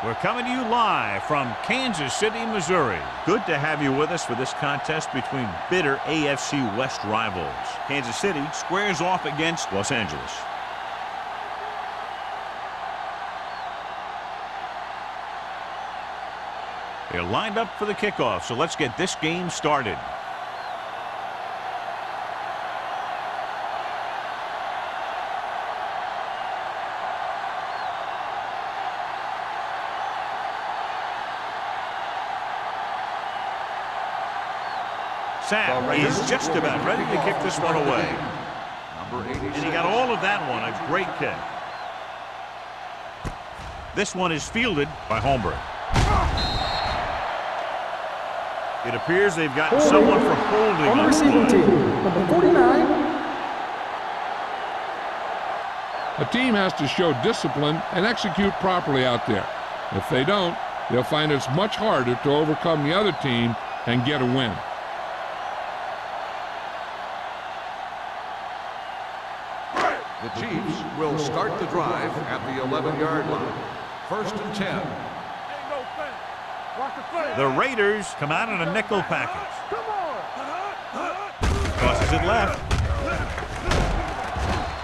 We're coming to you live from Kansas City, Missouri. Good to have you with us for this contest between bitter AFC West rivals. Kansas City squares off against Los Angeles. They're lined up for the kickoff, so let's get this game started. Sam is just about ready to kick this one away. And he got all of that one. A great kick. This one is fielded by Holmberg. It appears they've gotten someone for holding on the receiving team, number 49. A team has to show discipline and execute properly out there. If they don't, they'll find it's much harder to overcome the other team and get a win. The Chiefs will start the drive at the 11-yard line. 1st and 10. The Raiders come out in a nickel package. Crosses it left.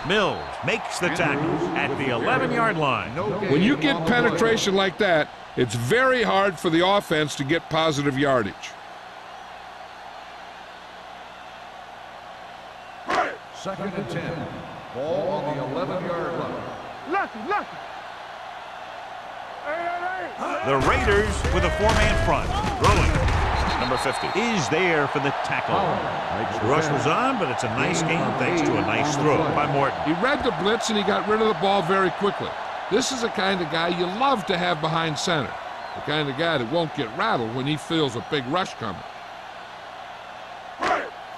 Mills makes the tackle at the 11-yard line. When you get penetration like that, it's very hard for the offense to get positive yardage. 2nd and 10. Ball on the 11-yard line. Lucky. The Raiders with a 4-man front. Throwing. Number 50 is there for the tackle. The rush was on, but it's a nice game thanks to a nice throw by Morton. He read the blitz and he got rid of the ball very quickly. This is the kind of guy you love to have behind center. The kind of guy that won't get rattled when he feels a big rush coming.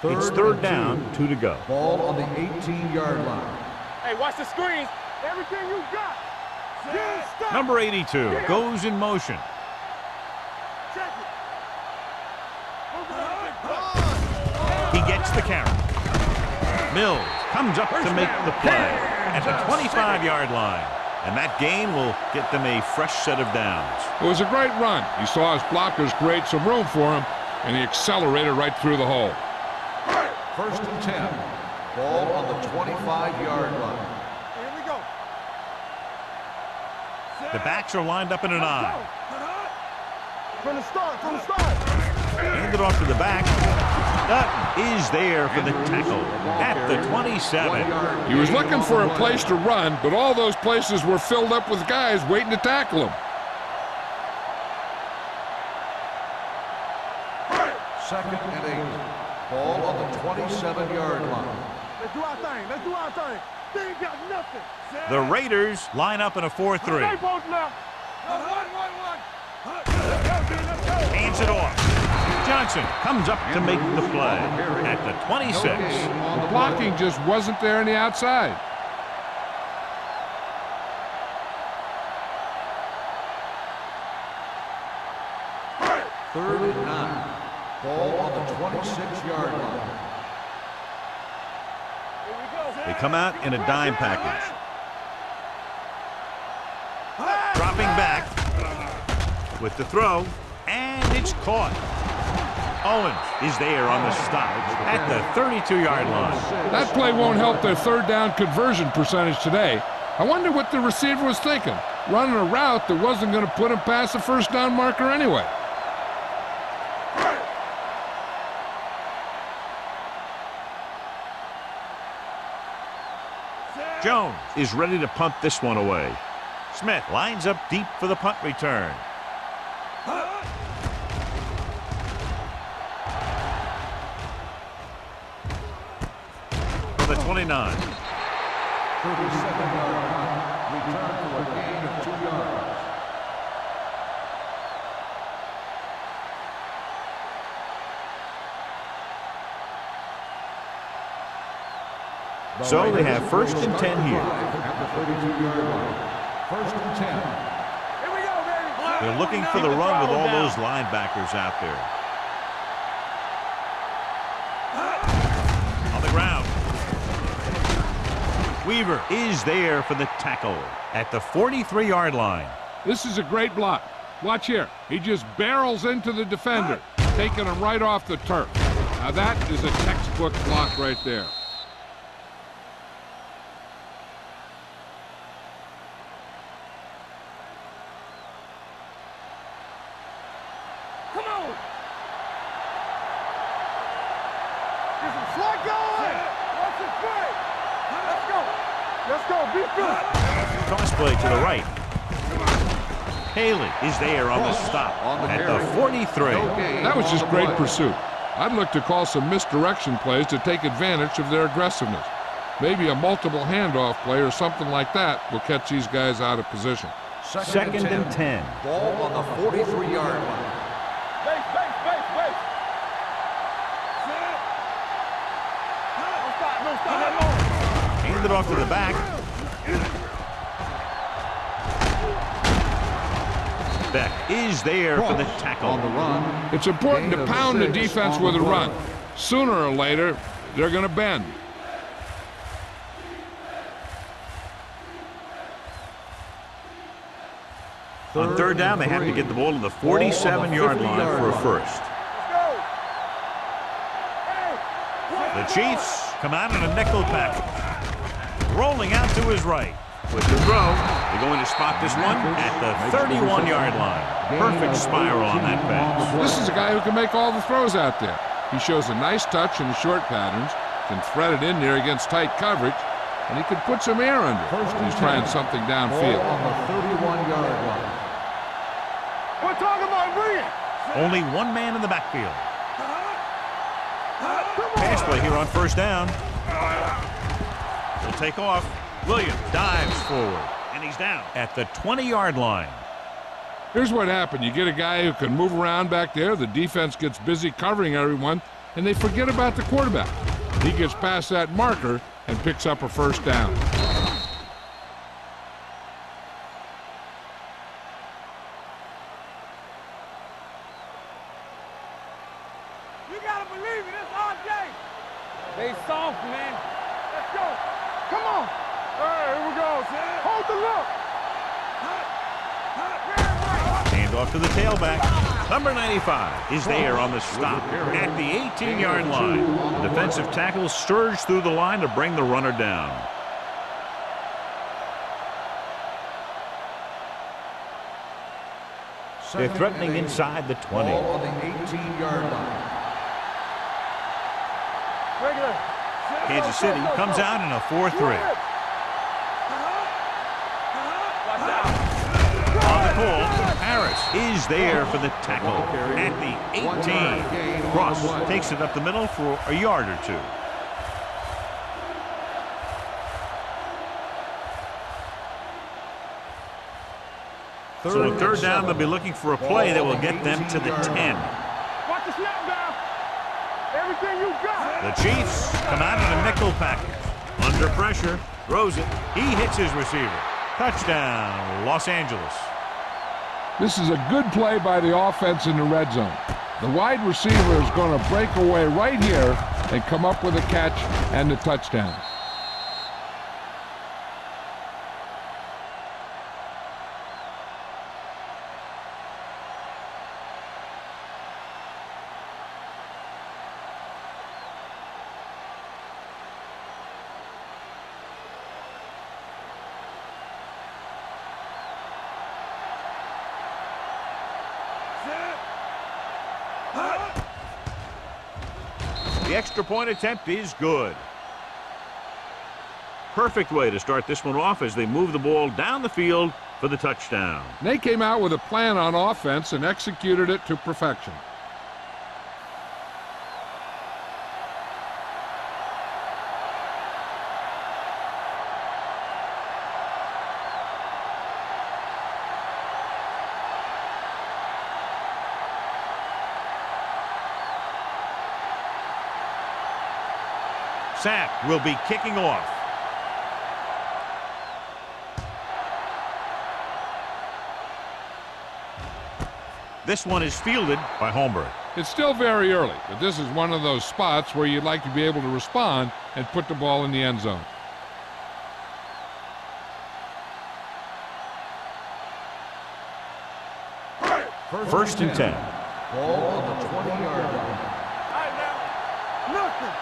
It's 3rd down, 2 to go. Ball on the 18-yard line. Hey, watch the screen. Everything you got. Number 82 goes in motion. He gets the carry. Mills comes up to make the play at the 25-yard line. And that gain will get them a fresh set of downs. It was a great run. He saw his blockers create some room for him, and he accelerated right through the hole. 1st and 10. Ball on the 25-yard line. Here we go. The backs are lined up in an I. From the start. Hand it off to the back. Dutton is there for the tackle at the 27. He was looking for a place to run, but all those places were filled up with guys waiting to tackle him. 2nd and 8. Ball on the 27-yard line. Let's do our thing. They ain't got nothing. The Raiders line up in a 4-3. They both left. Hands it off. Johnson comes up to make the play at the 26. The blocking just wasn't there on the outside. Third and 9. Ball on the 26-yard line. They come out in a dime package. Dropping back with the throw, and it's caught. Owens is there on the stop at the 32-yard line. That play won't help their 3rd down conversion percentage today. I wonder what the receiver was thinking, running a route that wasn't going to put him past the 1st down marker anyway. Jones is ready to punt this one away. Smith lines up deep for the punt return. For the 29. 37-yard punt. Return for a gain of 2 yards. So they have 1st and 10 here. At the 32-yard line. 1st and 10. Here we go, baby. They're looking for the run with all those linebackers out there. On the ground. Weaver is there for the tackle at the 43-yard line. This is a great block. Watch here. He just barrels into the defender, taking him right off the turf. Now that is a textbook block right there. Come on. Get some slack going. Watch it play. Let's go. Let's go. Be good. Cross play to the right. Haley is there on the stop at the 43. That was just great pursuit. I'd look to call some misdirection plays to take advantage of their aggressiveness. Maybe a multiple handoff play or something like that will catch these guys out of position. Second and 10. Ball on the 43-yard line. Base. Don't stop that long. Hand it off to the back. Beck is there for the tackle. On the run. It's important to pound the defense with a run. Sooner or later, they're going to bend. On third down, they have to get the ball to the 47-yard line for a first. The Chiefs come out in a nickel package. Rolling out to his right. With the throw, they're going to spot this one at the 31-yard line. Perfect spiral on that pass. This is a guy who can make all the throws out there. He shows a nice touch in the short patterns, can thread it in there against tight coverage, and he can put some air under it. He's trying something downfield. On the 31-yard line. We're talking about bringing. Only one man in the backfield. Pass play here on first down. He'll take off. Williams dives forward, and he's down at the 20-yard line. Here's what happened. You get a guy who can move around back there. The defense gets busy covering everyone, and they forget about the quarterback. He gets past that marker and picks up a first down. You gotta believe it. It's our day. They soft, man. Let's go. Come on. All right, here we go. Hold the look. Hand off to the tailback. Number 95 is there on the stop at the 18-yard line. The defensive tackle surged through the line to bring the runner down. They're threatening inside the 20. Ball on the 18-yard line. Kansas City comes out in a 4-3. On the call, Harris is there for the tackle at the 18. Cross takes it up the middle for a yard or two. So on third down, they'll be looking for a play that will get them to the 10. Watch the snap down. Everything you got. The Chiefs come out in a nickel package. Under pressure, throws it. He hits his receiver. Touchdown, Los Angeles. This is a good play by the offense in the red zone. The wide receiver is going to break away right here and come up with a catch and the touchdown. The extra point attempt is good. Perfect way to start this one off as they move the ball down the field for the touchdown. They came out with a plan on offense and executed it to perfection. Sapp will be kicking off. This one is fielded by Holmberg. It's still very early, but this is one of those spots where you'd like to be able to respond and put the ball in the end zone. First and 10. Ball on the 20-yard line. Nothing.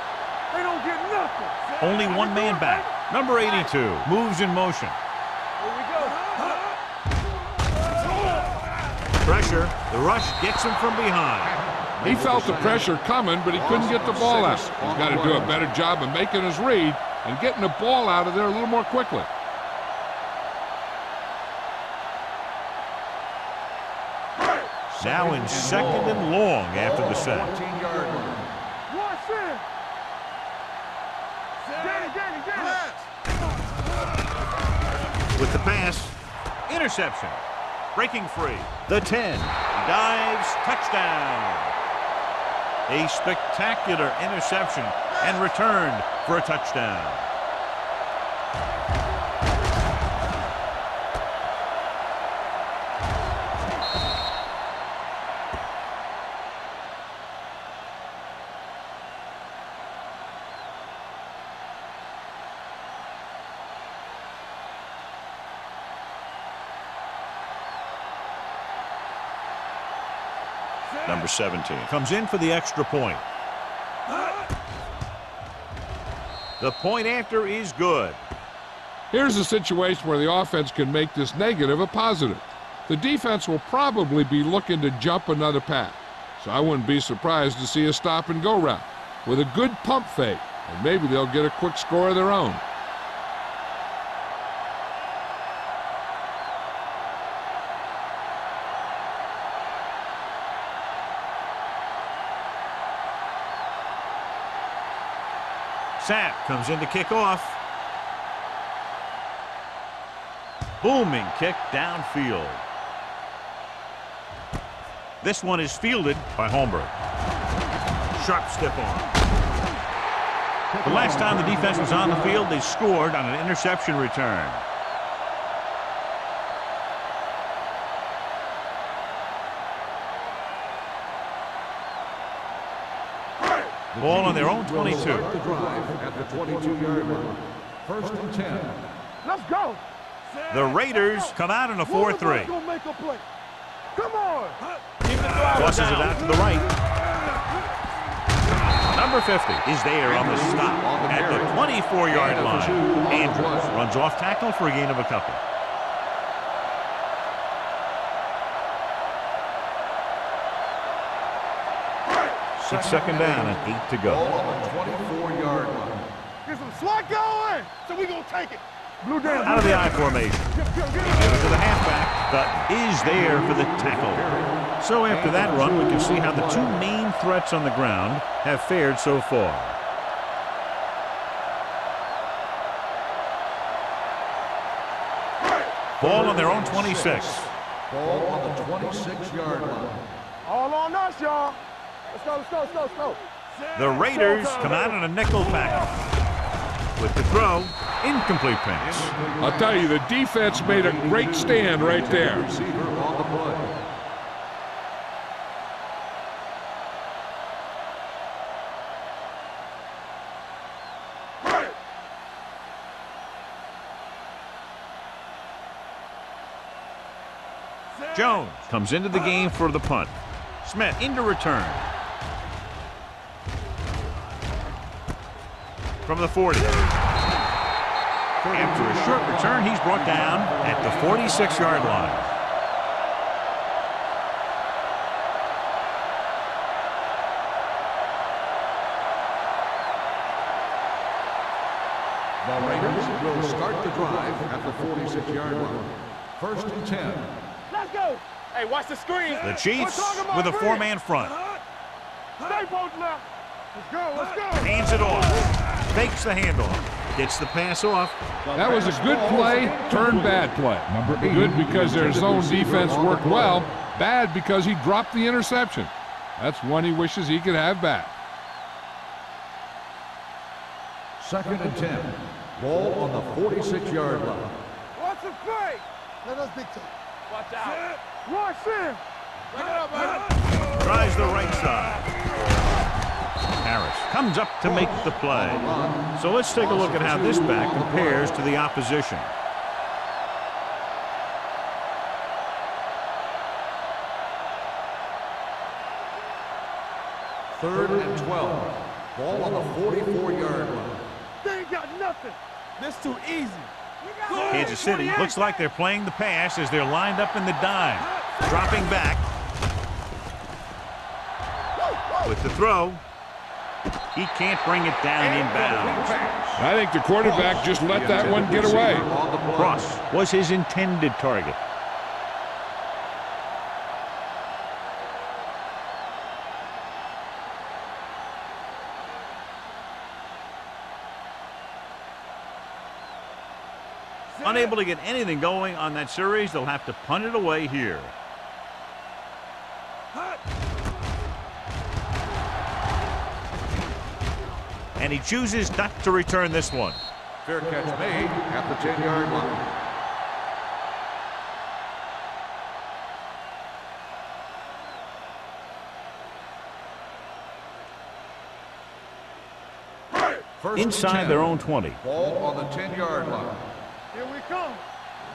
They don't get nothing. Only one man back. Number 82 moves in motion. Here we go. Pressure. The rush gets him from behind. He felt the pressure coming, but he couldn't get the ball out. He's got to do a better job of making his read and getting the ball out of there a little more quickly. Now in second and long after the set. 14-yard line. Watch it. Get it. With the pass, interception. Breaking free. The 10. Dives, touchdown. A spectacular interception and returned for a touchdown. Number 17 comes in for the extra point. The point after is good. Here's a situation where the offense can make this negative a positive. The defense will probably be looking to jump another pass, so I wouldn't be surprised to see a stop-and-go route with a good pump fake, and maybe they'll get a quick score of their own. Sapp comes in to kick off. Booming kick downfield. This one is fielded by Holmberg. Sharp stiff arm. The last time the defense was on the field, they scored on an interception return. Ball on their own 22. Start the drive at the 22-yard line. First and 10. Let's go. The Raiders come out in a 4-3. Make a play. Come on. Tosses it out to the right. Number 50 is there on the stop at the 24-yard line. Andrews runs off tackle for a gain of a couple. Second down and 8 to go. Ball on the 24-yard line. Get some slot going. So we gonna take it. Blue down. Out of the I formation. Give it to the halfback. But is there for the tackle. So after that run, we can see how the two main threats on the ground have fared so far. Ball on their own 26. Ball on the 26-yard line. All on us, y'all. Let's go. The Raiders come out in a nickel package. With the throw, incomplete pass. I'll tell you, the defense made a great stand right there. Receiver on the play. Jones comes into the game for the punt. Smith into return. From the 40. After a short return, he's brought down at the 46-yard line. The Raiders will start the drive at the 46-yard line. First and 10. Let's go. Hey, watch the screen. The Chiefs with a four-man front. Stay both left. Let's go. Hands it off. Fakes the handoff. Gets the pass off. That was a good play, turned bad play. Good because their zone defense worked well. Bad because he dropped the interception. That's one he wishes he could have back. Second and 10. Ball on the 46-yard line. Watch the fake. Let us dictate. Watch out. Watch him. Bring it up, man. Tries the right side. Harris comes up to make the play. So let's take a look at how this back compares to the opposition. Third and 12. Ball on the 44-yard line. They ain't got nothing. This too easy. Kansas City looks like they're playing the pass as they're lined up in the dime. Dropping back. With the throw. He can't bring it down inbounds. I think the quarterback just let that one get away. Cross was his intended target. Unable to get anything going on that series, they'll have to punt it away here. And he chooses not to return this one. Fair catch made at the 10-yard line. First Inside their own 20. Ball on the 10-yard line. Here we come.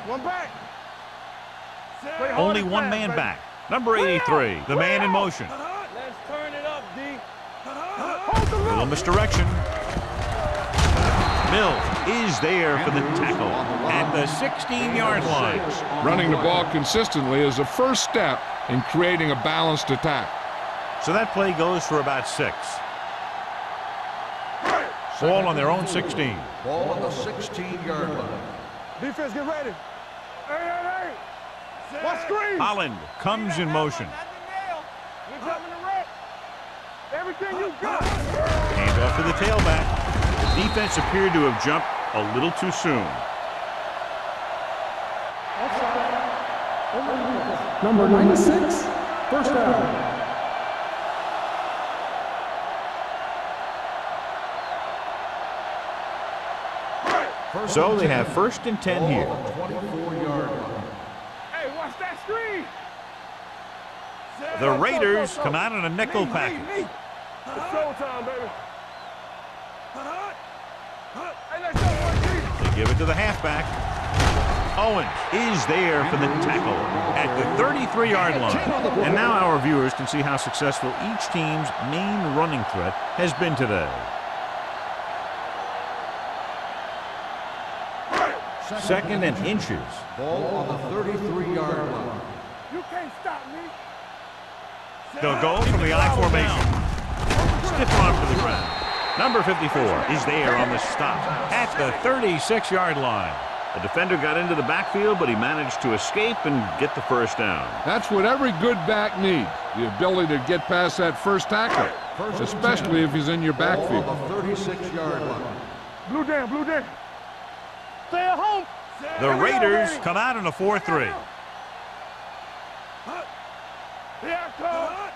One back. Only one man back. Number 83, the man in motion. Let's turn it up, D. Little misdirection. Mills is there for the tackle at the 16-yard line. Running the ball consistently is the first step in creating a balanced attack. So that play goes for about 6. Ball on their own 16. Ball on the 16-yard line. Defense, get ready. Hey. What screen? Holland comes in motion. We're jumping the red. Everything you got. Hand off to the tailback. The defense appeared to have jumped a little too soon. Number 96, first down. So they have first and 10 here. 24-yard line. Hey, watch that screen. The Raiders come out in a nickel package. It's showtime, baby. Hey, let's go, They give it to the halfback. Owens is there for the tackle at the 33-yard line. And now our viewers can see how successful each team's main running threat has been today. Second and inches. Ball on the 33-yard line. You can't stop me. They'll go from the I formation. Stiff arm to the ground. Number 54 is there on the stop at the 36-yard line. The defender got into the backfield, but he managed to escape and get the first down. That's what every good back needs, the ability to get past that first tackle, especially if he's in your backfield. Ball on the 36-yard line. Blue down. Stay at home. The Raiders come out in a 4-3. Here I come.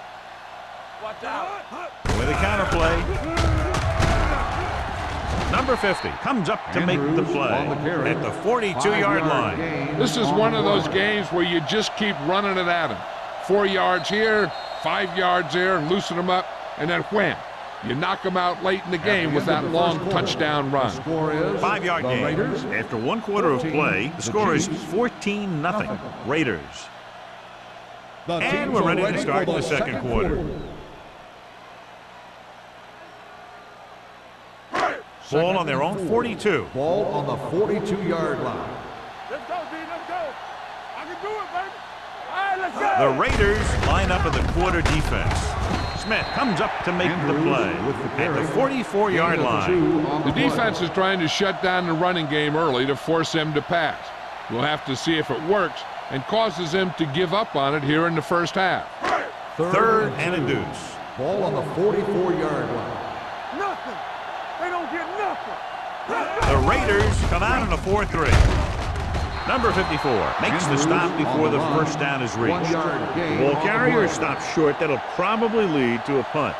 Watch out. With a counterplay. Number 50 comes up to make the play at the 42-yard line. This is one of those games where you just keep running it at him. 4 yards here, 5 yards there, loosen them up, and then wham. You knock them out late in the game with that long touchdown run. 5-yard game. After 1 quarter of play, the score is 14-0 Raiders. And we're ready to start the second quarter. Ball on their own 42. Ball on the 42-yard line. Let's go, D. Let's go. I can do it, baby. All right, let's go. The Raiders line up in the quarter defense. Smith comes up to make the play at the 44-yard line. The defense is trying to shut down the running game early to force him to pass. We'll have to see if it works and causes him to give up on it here in the first half. Third and a deuce. Ball on the 44-yard line. Nothing. They don't get nothing. The Raiders come out in a 4-3. Number 54 makes the stop before the first down is reached. The ball carrier stops short. That'll probably lead to a punt.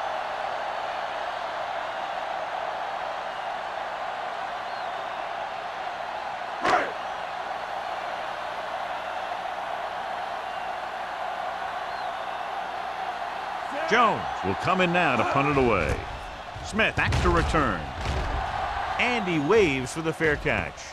Jones will come in now to punt it away. Smith back to return. And he waves for the fair catch.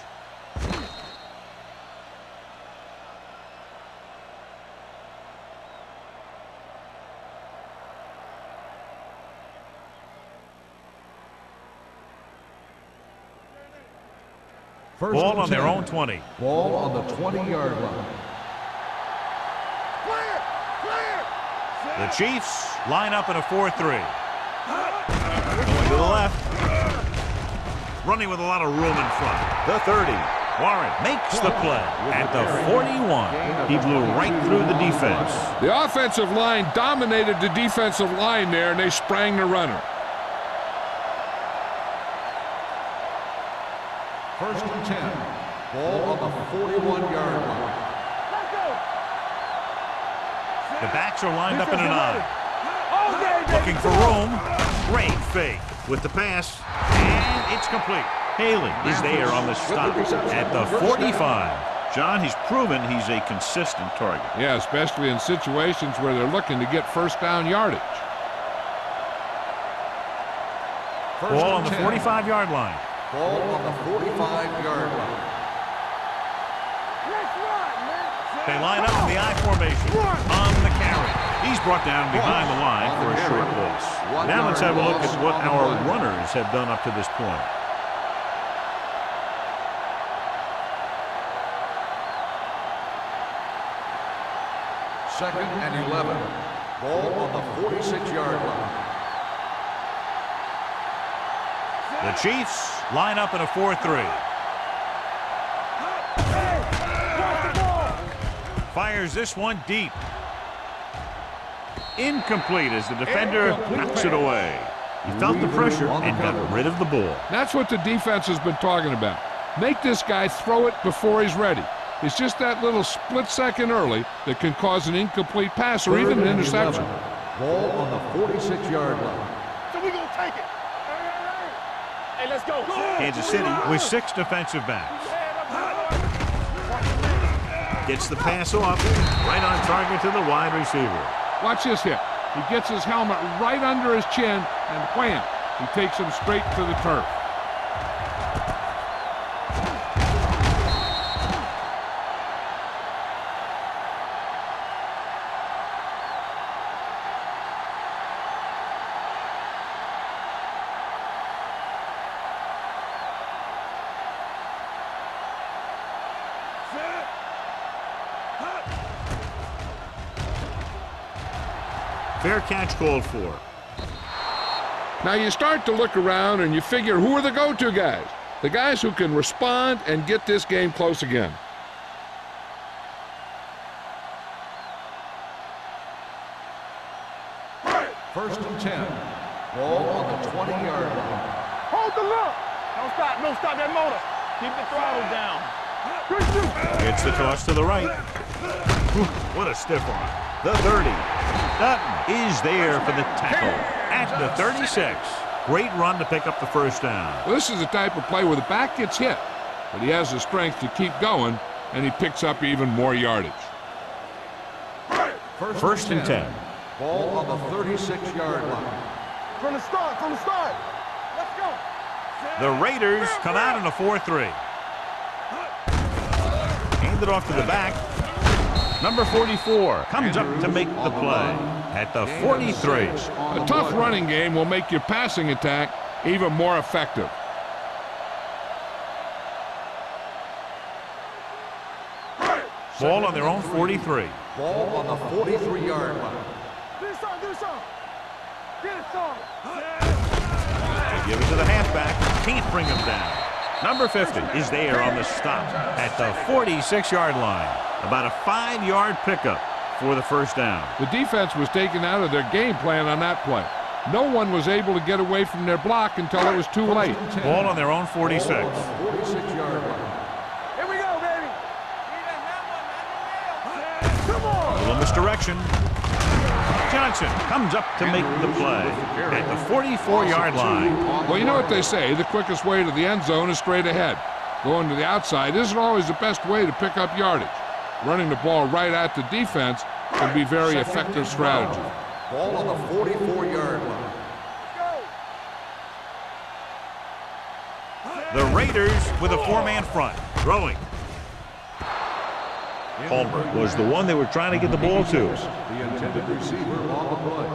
First Ball and on their 10. own 20. Ball on the 20-yard line. The Chiefs line up in a 4-3. Going to the left. Running with a lot of room in front. The 30. Warren makes the play at the 41. He blew right through the defense. The offensive line dominated the defensive line there, and they sprang the runner. First and 10. Ball on the 41-yard line. The backs are lined up in a 9. Looking for room. Great fake with the pass. And it's complete. Haley is there on the stop at the 45. John, he's proven he's a consistent target. Yeah, especially in situations where they're looking to get first down yardage. Ball on the 45-yard line. Ball on the 45-yard line. They line up in the I formation on the carry. He's brought down behind the line for a short loss. Now let's have a look at what our runners have done up to this point. Second and 11. Ball on the 46-yard line. The Chiefs line up in a 4-3. Fires this one deep. Incomplete as the defender knocks it away. He felt the pressure and got rid of the ball. That's what the defense has been talking about. Make this guy throw it before he's ready. It's just that little split second early that can cause an incomplete pass or even an interception. Ball on the 46-yard line. So we gonna take it. Hey, let's go. Kansas City with 6 defensive backs. Gets the pass off, right on target to the wide receiver. Watch this hit. He gets his helmet right under his chin, and wham, he takes him straight to the turf. Fair catch called for. Now you start to look around and you figure, who are the go-to guys? The guys who can respond and get this game close again. First and 10. Ball on the 20-yard line. Hold the look. Don't stop that motor. Keep the throttle down. It's the toss to the right. Whew, what a stiff arm. The 30. Dutton is there for the tackle at the 36. Great run to pick up the first down. Well, this is the type of play where the back gets hit, but he has the strength to keep going, and he picks up even more yardage. First and 10. Ball on the 36-yard line. From the start. Let's go. The Raiders come out in a 4-3. Hand it off to the back. Number 44 comes up to make the play at the 43. A tough running game will make your passing attack even more effective. Ball on their own 43. Ball on the 43-yard line. Do something. Get it, son. They give it to the halfback. Can't bring him down. Number 50 is there on the stop at the 46-yard line. About a 5-yard pickup for the first down. The defense was taken out of their game plan on that play. No one was able to get away from their block until it was too late. Ball on their own 46. 46-yard line. Here we go, baby. Come on. A little misdirection. Johnson comes up to make the play at the 44-yard line. Well, you know what they say, the quickest way to the end zone is straight ahead. Going to the outside isn't always the best way to pick up yardage. Running the ball right at the defense can be very effective strategy. Ball on the 44-yard line. The Raiders with a 4-man front. Throwing. Palmer was the one they were trying to get the ball to. The intended receiver on the play.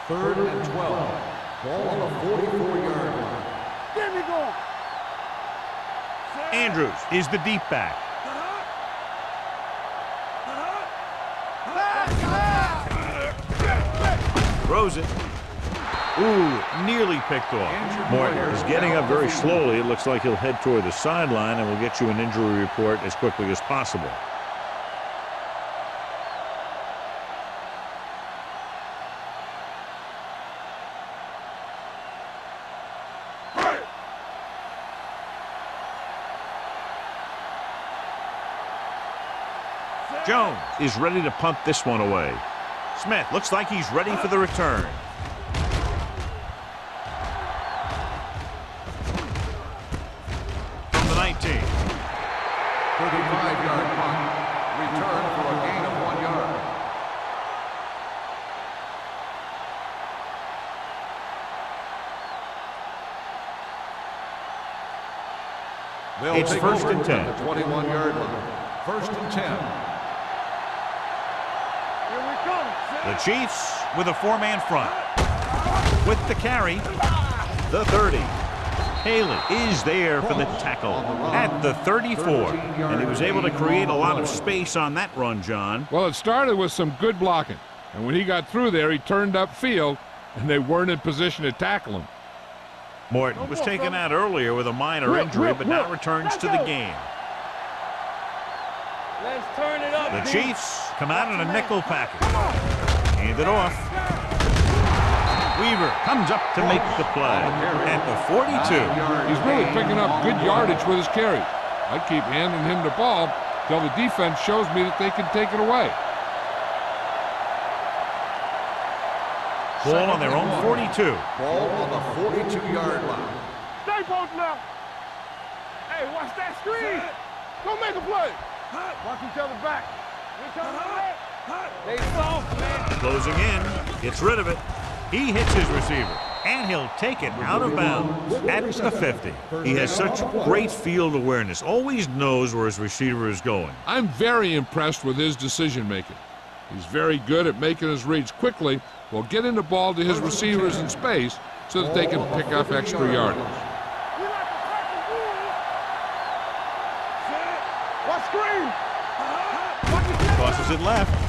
3rd and 12. Ball on the 44-yard line. Get me going. Andrews is the deep back. Throws it. Ooh, nearly picked off. Morton is getting up very slowly. It looks like he'll head toward the sideline, and we'll get you an injury report as quickly as possible. Jones is ready to punt this one away. Smith looks like he's ready for the return. From the 19. 35-yard punt. Return for a gain of 1 yard. They'll It's take 1st over and 10. at the 21-yard line. 1st and 10. The Chiefs with a 4-man front. With the carry, the 30. Haley is there for the tackle at the 34. And he was able to create a lot of space on that run, John. Well, it started with some good blocking. And when he got through there, he turned upfield, and they weren't in position to tackle him. Morton was taken out earlier with a minor injury, but now returns to the game. Let's turn it up. The Chiefs come out in a nickel package. Hand it off. Weaver comes up to make the play at the 42. He's really picking up good yardage with his carry. I keep handing him the ball till the defense shows me that they can take it away. Ball on their own 42. Ball on the 42-yard line. Stay post left. Hey, watch that screen. Go make a play. Watch each other back. They soft, man. Closing in, gets rid of it. He hits his receiver, and he'll take it out of bounds at the 50. He has such great field awareness, always knows where his receiver is going. I'm very impressed with his decision-making. He's very good at making his reads quickly while getting the ball to his receivers in space so that they can pick up extra yardage. What screen? Tosses it left.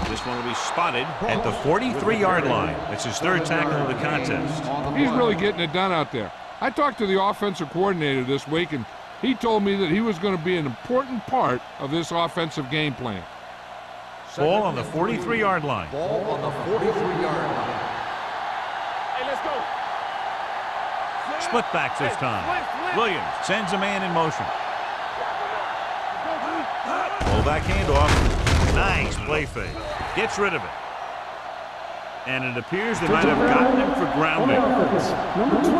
This one will be spotted at the 43-yard line. It's his 3rd tackle of the contest. He's really getting it done out there. I talked to the offensive coordinator this week, and he told me that he was going to be an important part of this offensive game plan. Ball on the 43-yard line. Ball on the 43-yard line. Hey, let's go. Split backs this time. Williams sends a man in motion. Fullback handoff. Nice play fake. Gets rid of it. And it appears they might have gotten him for grounding.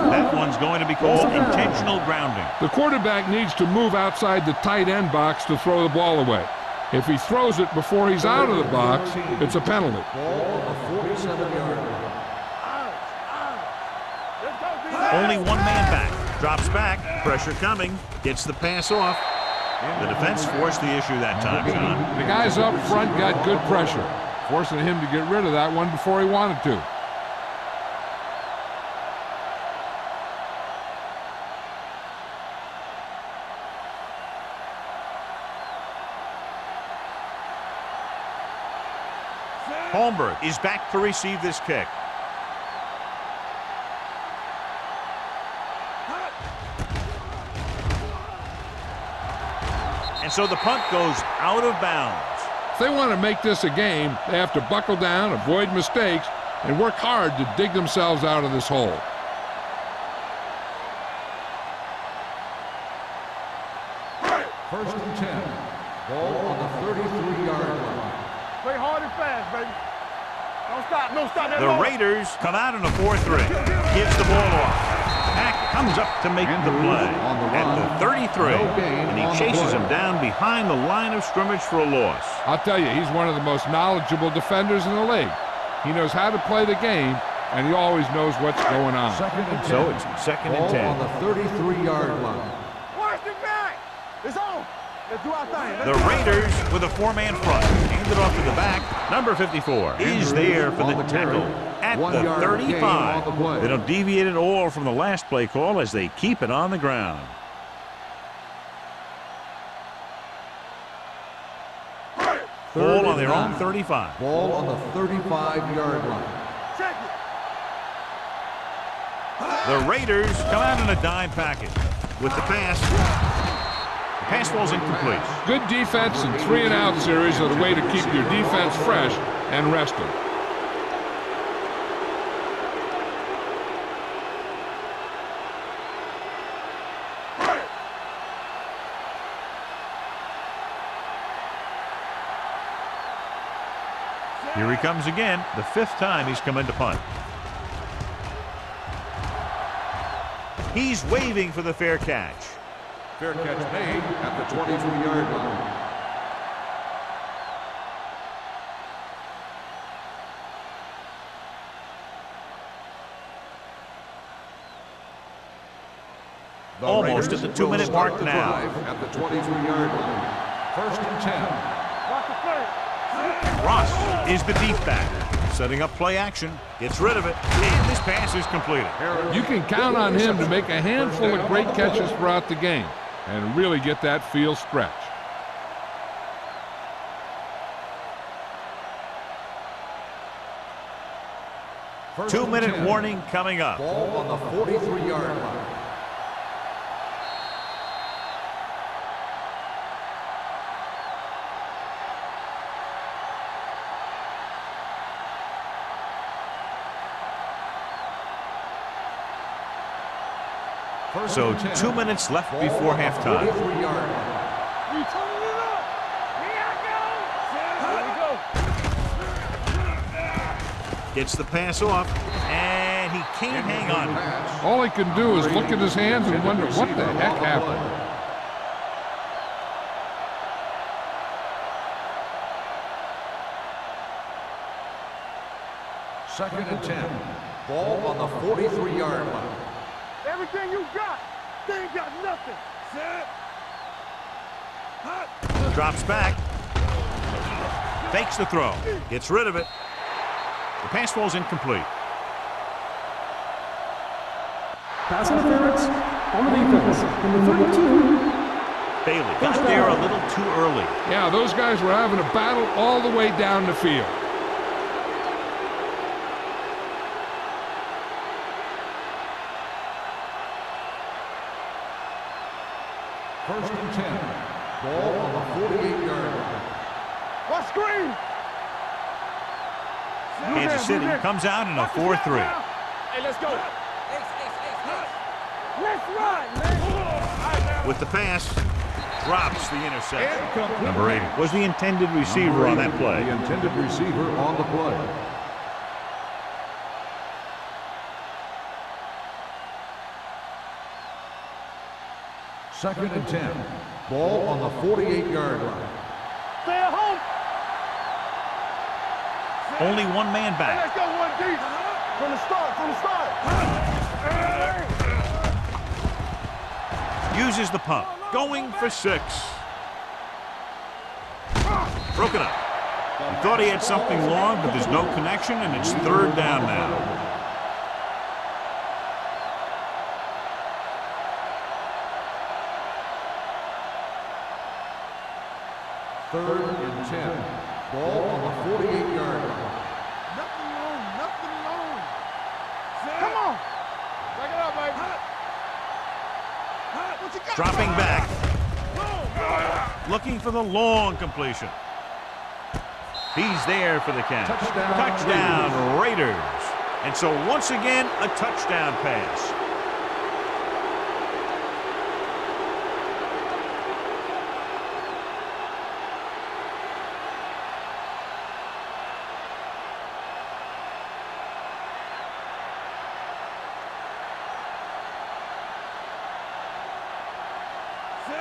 That one's going to be called intentional grounding. The quarterback needs to move outside the tight end box to throw the ball away. If he throws it before he's out of the box, it's a penalty. Ball on the 47-yard line. Only 1 man back. Drops back. Pressure coming. Gets the pass off. The defense forced the issue that time, John. The guys up front got good pressure, forcing him to get rid of that one before he wanted to. Holmberg is back to receive this kick. And so the punt goes out of bounds. If they want to make this a game, they have to buckle down, avoid mistakes, and work hard to dig themselves out of this hole. First and 10. Ball on the 33-yard line. Play hard and fast, baby. Don't stop. No stop. The Raiders come out in a 4-3. Gives the ball off. Pack comes up to make the play at the 33. And he chases him down behind the line of scrimmage for a loss. I'll tell you, he's one of the most knowledgeable defenders in the league. He knows how to play the game, and he always knows what's going on. Second and 10. So it's 2nd and 10. Ball on the 33-yard line. Watch the back. It's on. Let's do our thing. The Raiders with a four-man front. Hand it off to the back. Number 54 is there for the tackle at the 35. They don't deviate at all from the last play call as they keep it on the ground. Ball on their own 35. Ball on the 35-yard line. Check it. The Raiders come out in a dime package with the pass. The pass ball's incomplete. Good defense and 3-and-out series are the way to keep your defense fresh and rested. Here he comes again, the 5th time he's come into punt. He's waving for the fair catch. Fair catch made at the 22-yard line. Almost at the 2-minute mark now. At the 22-yard line. 1st and 10. Watch the play. Ross is the deep back. Setting up play action. Gets rid of it. And this pass is completed. You can count on him to make a handful of great catches throughout the game and really get that field stretch. Two-minute warning coming up. Ball on the 43-yard line. So 2 minutes left before halftime. You turning it up. Here I go. Gets the pass off, and he can't hang on. All he can do is look at his hands and wonder what the heck happened. Second and 10. Ball on the 43-yard line. Everything you got. They ain't got nothing. Set. Drops back. Fakes the throw. Gets rid of it. The pass ball's incomplete. Pass interference on the defense. Number 32. Bailey got there a little too early. Yeah, those guys were having a battle all the way down the field. First and 10. Ball on the 48-yard line. What screen? Kansas City comes out in a 4-3. Hey, let's go. Let's run, man. With the pass, drops the interception. Number 80 was the intended receiver on that play. The intended receiver on the play. Second and 10. Ball on the 48-yard line. Stay at home. Only one man Hey, back. let's go one deep. From the start. Uses the pump. Going for 6. Broken up. He thought he had something long, but there's no connection, and it's 3rd down now. Third and 10. Ball on the 48-yard line. Nothing long. Come on. Back it up, baby. What you got? Dropping back. Looking for the long completion. He's there for the catch. Touchdown, Raiders. And so once again, a touchdown pass.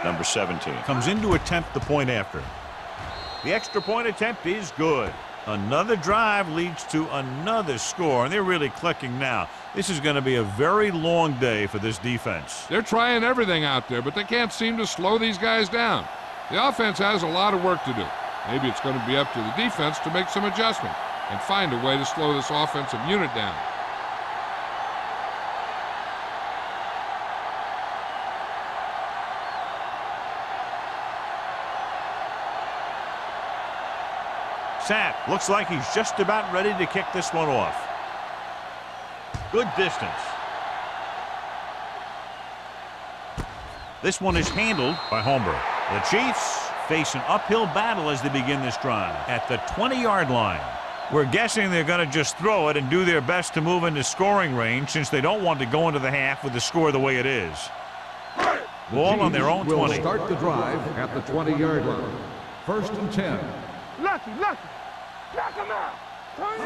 Number 17 comes in to attempt the point after. The extra point attempt is good. Another drive leads to another score, and they're really clicking now. This is going to be a very long day for this defense. They're trying everything out there, but they can't seem to slow these guys down. The offense has a lot of work to do. Maybe it's going to be up to the defense to make some adjustment and find a way to slow this offensive unit down. Sap looks like he's just about ready to kick this one off. Good distance. This one is handled by Holmberg. The Chiefs face an uphill battle as they begin this drive at the 20-yard line. We're guessing they're going to just throw it and do their best to move into scoring range since they don't want to go into the half with the score the way it is. Ball on their own 20. Will start the drive at the 20-yard line. 1st and 10. Lucky. Knock him out.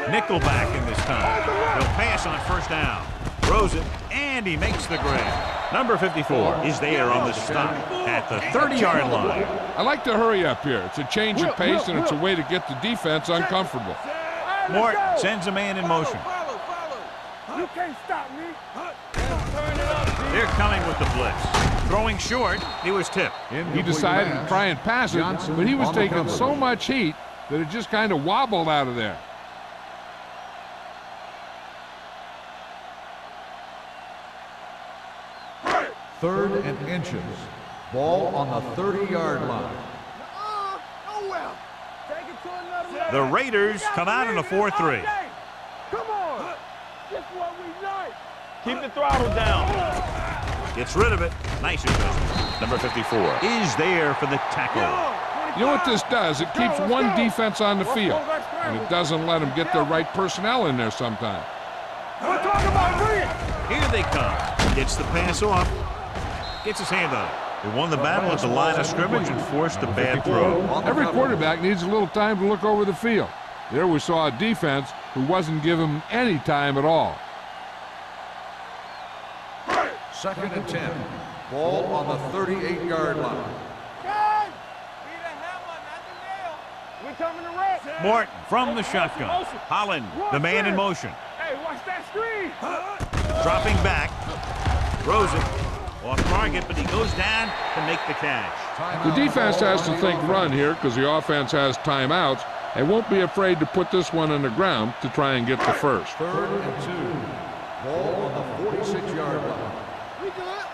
Nickelback in this time. He'll pass on 1st down. Throws it, and he makes the grab. Number 54 is there on the stop at the 30-yard line. I like to hurry up here. It's a change of pace, and it's a way to get the defense uncomfortable. Mort sends a man in motion. You can't stop me. They're coming with the blitz. Throwing short, he was tipped. He decided to try and pass it, but he was taking so much heat that it just kind of wobbled out of there. Third and inches. Ball on the 30-yard line. The Raiders come out in a 4-3. Come on. This what we like. Keep the throttle down. Gets rid of it. Nice adjustment. Number 54 is there for the tackle. You know what this does? It keeps one defense on the field, and it doesn't let them get the right personnel in there sometimes. We're talking about free. Here they come. Gets the pass off. Gets his hand on it. They won the battle at the line of scrimmage and forced a bad throw. Every quarterback needs a little time to look over the field. There we saw a defense who wasn't given any time at all. 2nd and 10. Ball on the 38-yard line. We're coming to rest. Morton from the shotgun. Holland, the man in motion. Hey, watch that screen. Dropping back. Throws it. Off target, but he goes down to make the catch. The defense has to think run here because the offense has timeouts and won't be afraid to put this one on the ground to try and get the first. 3rd and 2. Ball on the 46-yard line. We good.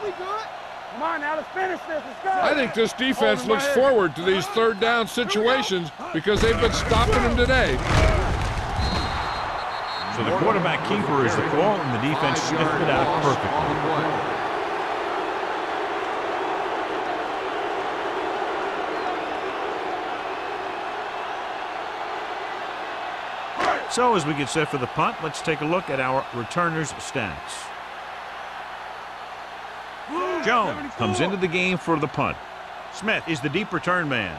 Come on, now let's finish this. Let's go. I think this defense looks forward to these 3rd down situations because they've been stopping them today. So the quarterback keeper is the call, and the defense sniffed it out perfectly. So as we get set for the punt, let's take a look at our returners' stats. Jones comes into the game for the punt. Smith is the deep return man.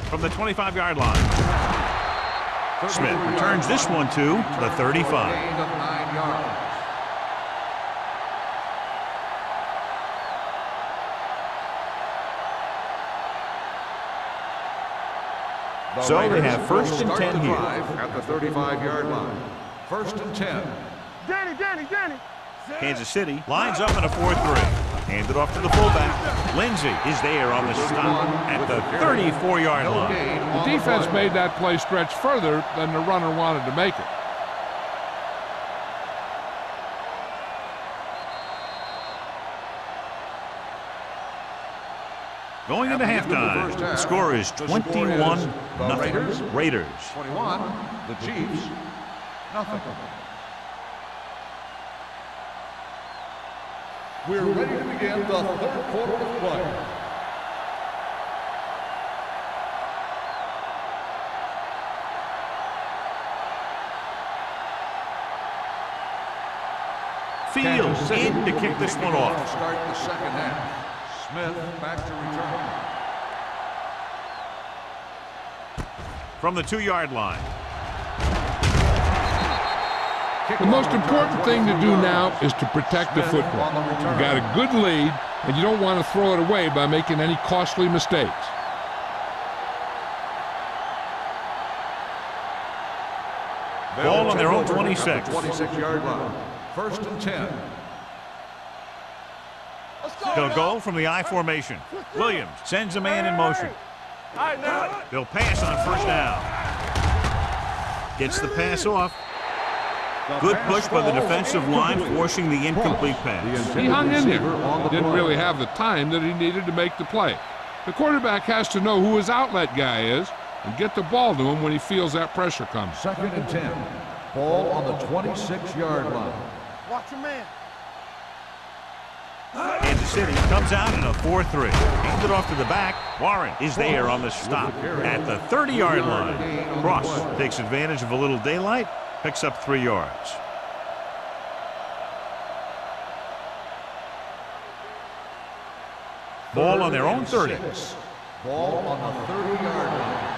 From the 25-yard line. Smith returns this one to the 35. Gain of 9 yards. So they have 1st and 10 here. At the 35-yard line. 1st and 10. Danny. Kansas City lines up in a 4-3. Handed off to the fullback. Lindsey is there on the stop at the 34-yard line. The defense made that play stretch further than the runner wanted to make it. Going into halftime, the score is 21-0. Raiders. 21. The Chiefs. Nothing. We're ready to begin the 3rd quarter of play. Fields in to kick this one off. Start the 2nd half. Smith back to return. From the 2-yard line. The most important thing to do now is to protect the football. You got a good lead, and you don't want to throw it away by making any costly mistakes. Ball on their own 26. 26-yard line. First and 10. They'll go from the I formation. Williams sends a man in motion. They'll pass on first down. Gets the pass off. Good push by the defensive line, forcing the incomplete pass. He hung in there. Didn't really have the time that he needed to make the play. The quarterback has to know who his outlet guy is and get the ball to him when he feels that pressure coming. Second and 10. Ball on the 26-yard line. Watch your man. Kansas City comes out in a 4-3. Handed off to the back. Warren is there on the stop at the 30-yard line. Cross takes advantage of a little daylight, picks up 3 yards. Ball on their own 30. Ball on the 30-yard line.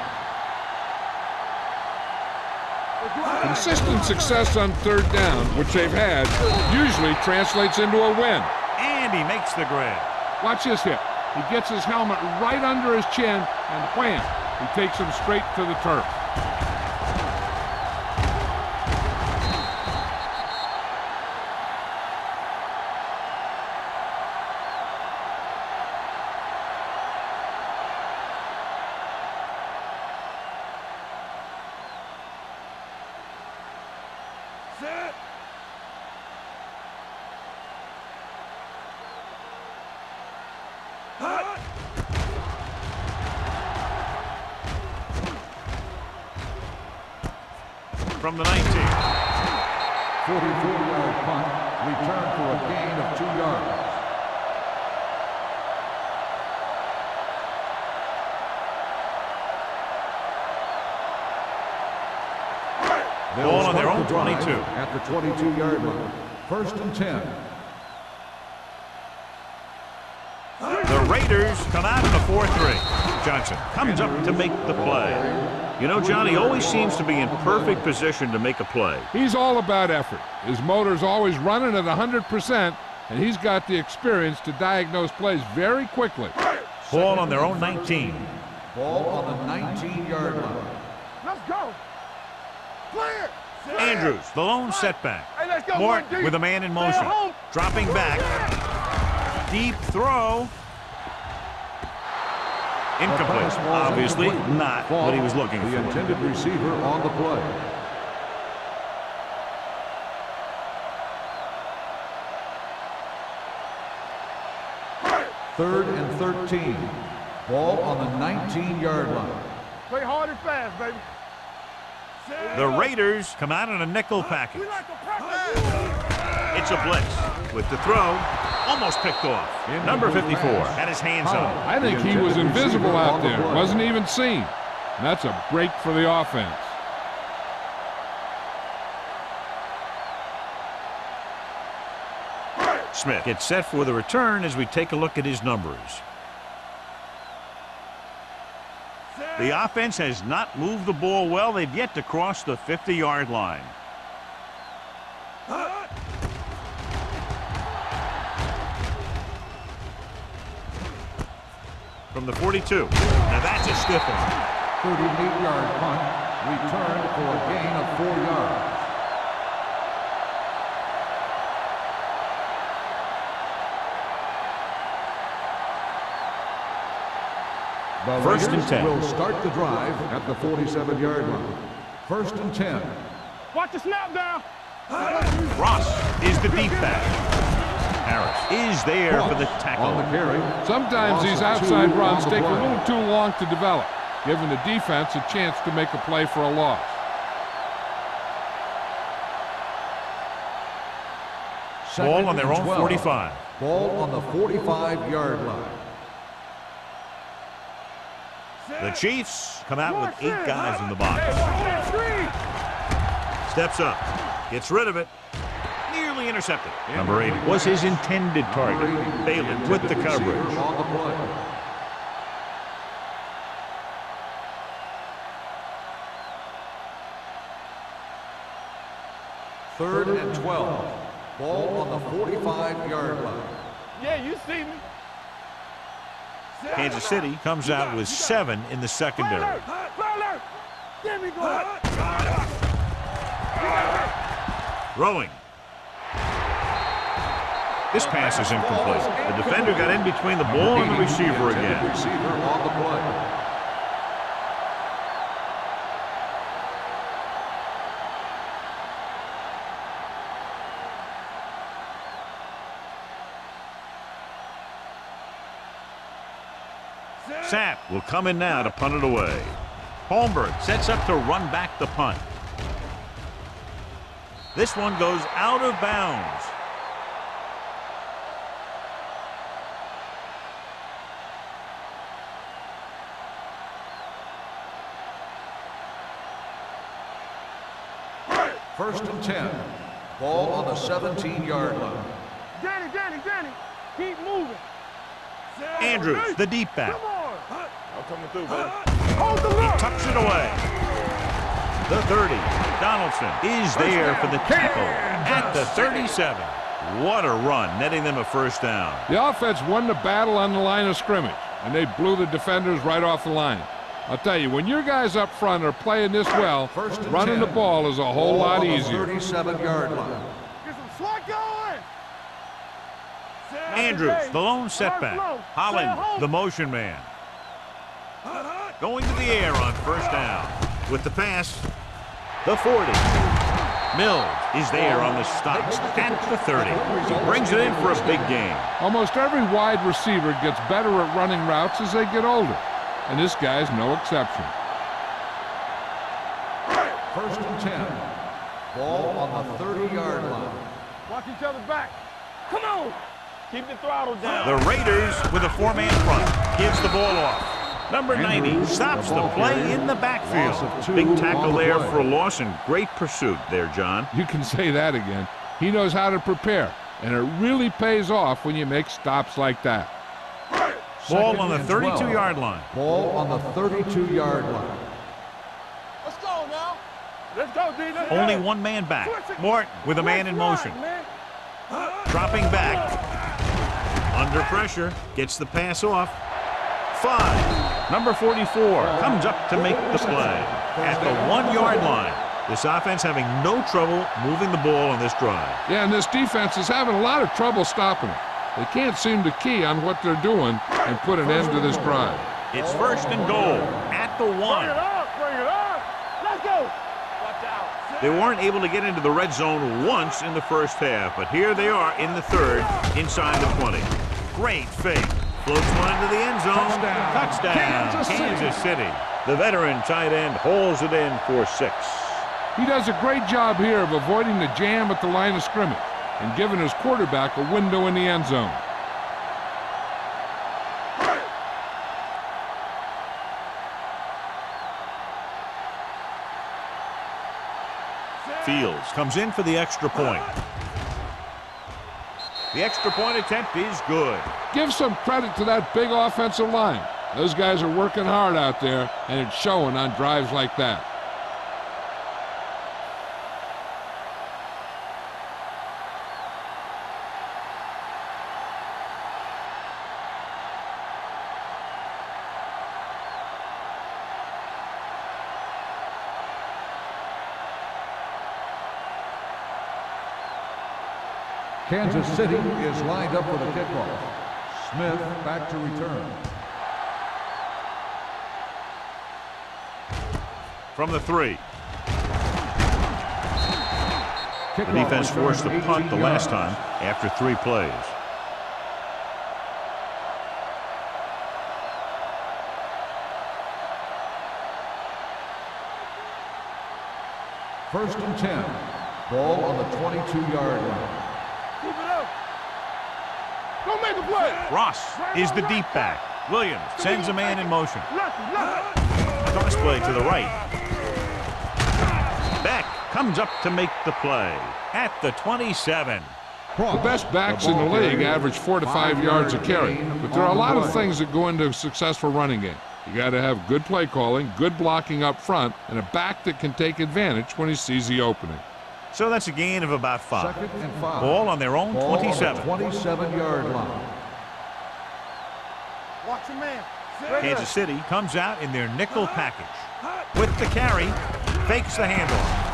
Consistent success on third down, which they've had, usually translates into a win. And he makes the grab. Watch this hit. He gets his helmet right under his chin, and wham, he takes him straight to the turf. From the 19. 44-yard punt, return for a gain of 2 yards. Ball on their own 22. At the 22-yard line. First and 10. The Raiders come out in a 4-3. Johnson comes up to make the play. You know, Johnny always seems to be in perfect position to make a play. He's all about effort. His motor's always running at 100%, and he's got the experience to diagnose plays very quickly. Ball on their own 19. Ball on the 19-yard line. Let's go. Clear. Andrews, the lone setback. Hey, let's go. Morton with a man in motion. Dropping back. Deep throw. Incomplete. Obviously not what he was looking for. The intended receiver on the play. Third and 13. Ball on the 19-yard line. Play hard and fast, baby. The Raiders come out in a nickel package. It's a blitz with the throw. Almost picked off. Number 54 had his hands on. I think he was invisible out there. Wasn't even seen. And that's a break for the offense. Smith gets set for the return as we take a look at his numbers. The offense has not moved the ball well. They've yet to cross the 50-yard line. From the 42. Now that's a stiff one. 38-yard punt, returned for a gain of 4 yards. The First and Raiders 10. will start the drive at the 47-yard line. First and 10. Watch the snap down. Ross is the deep back. Harris is there for the tackle. On the carry. Sometimes these outside runs take a little too long to develop, giving the defense a chance to make a play for a loss. Ball on their own 45. Ball on the 45-yard line. The Chiefs come out with 8 guys in the box. Steps up. Gets rid of it. Nearly intercepted. Number 8 was his intended target. Balin with the coverage. On the play. 3rd and 12. Ball on the 45-yard line. Yeah, you see me. Kansas City comes out with 7 in the secondary. Give me go. Throwing. This pass is incomplete. The defender got in between the ball and the receiver again. Receiver on the play. Sapp will come in now to punt it away. Holmberg sets up to run back the punt. This one goes out of bounds. First and 10. Ball on the 17-yard line. Danny, keep moving. Andrews, the deep back. Come on. I'm coming through, baby. Hold the He look. tucks it away. The 30. Donaldson is there for the tackle at the 37. What a run, netting them a first down. The offense won the battle on the line of scrimmage, and they blew the defenders right off the line. I'll tell you, when your guys up front are playing this well, First and running 10. the ball is a whole Ball lot on the easier. 37-yard line. Get some swat going. Andrews, the lone setback. Holland, the motion man. Going to the air on first down. With the pass, the 40. Mills is there on the stop at the 30. He brings it in for a big game. Almost every wide receiver gets better at running routes as they get older, and this guy's no exception. First and 10. Ball on the 30-yard line. Watch each other back. Come on. Keep the throttle down. The Raiders with a 4-man front. Gives the ball off. Number 90 stops the play in the backfield. Big tackle there for a loss and great pursuit there, John. You can say that again. He knows how to prepare, and it really pays off when you make stops like that. Ball on the 32-yard line. Ball on the 32-yard line. Let's go now. Let's go, D. Let's Only go. one man back. Morton with a man in motion. Man. Dropping back. Under pressure. Gets the pass off. 5. Number 44 comes up to make the play at the 1-yard line. This offense having no trouble moving the ball on this drive. Yeah, and this defense is having a lot of trouble stopping it. They can't seem to key on what they're doing and put an end to this drive. It's first and goal at the 1. Bring it up. Let's go. Watch out. They weren't able to get into the red zone once in the first half, but here they are in the third, inside the 20. Great fake. Floats one into the end zone. Touchdown. Kansas City. The veteran tight end holds it in for 6. He does a great job here of avoiding the jam at the line of scrimmage and giving his quarterback a window in the end zone. Fields comes in for the extra point. The extra point attempt is good. Give some credit to that big offensive line. Those guys are working hard out there, and it's showing on drives like that. Kansas City is lined up for the kickoff. Smith back to return. From the 3. The defense forced the punt the last time after 3 plays. First and 10. Ball on the 22-yard line. Keep it up. Don't make a play. Ross is the deep back. Williams sends a man in motion. Toss play to the right. Beck comes up to make the play at the 27. The best backs in the league average 4 to 5 yards a carry, but there are a lot of things that go into a successful running game. You got to have good play calling, good blocking up front, and a back that can take advantage when he sees the opening. So that's a gain of about 5. Second and 5. Ball on their own Ball 27. on the 27-yard line. Watch your man. Kansas City comes out in their nickel package. With the carry, fakes the handoff.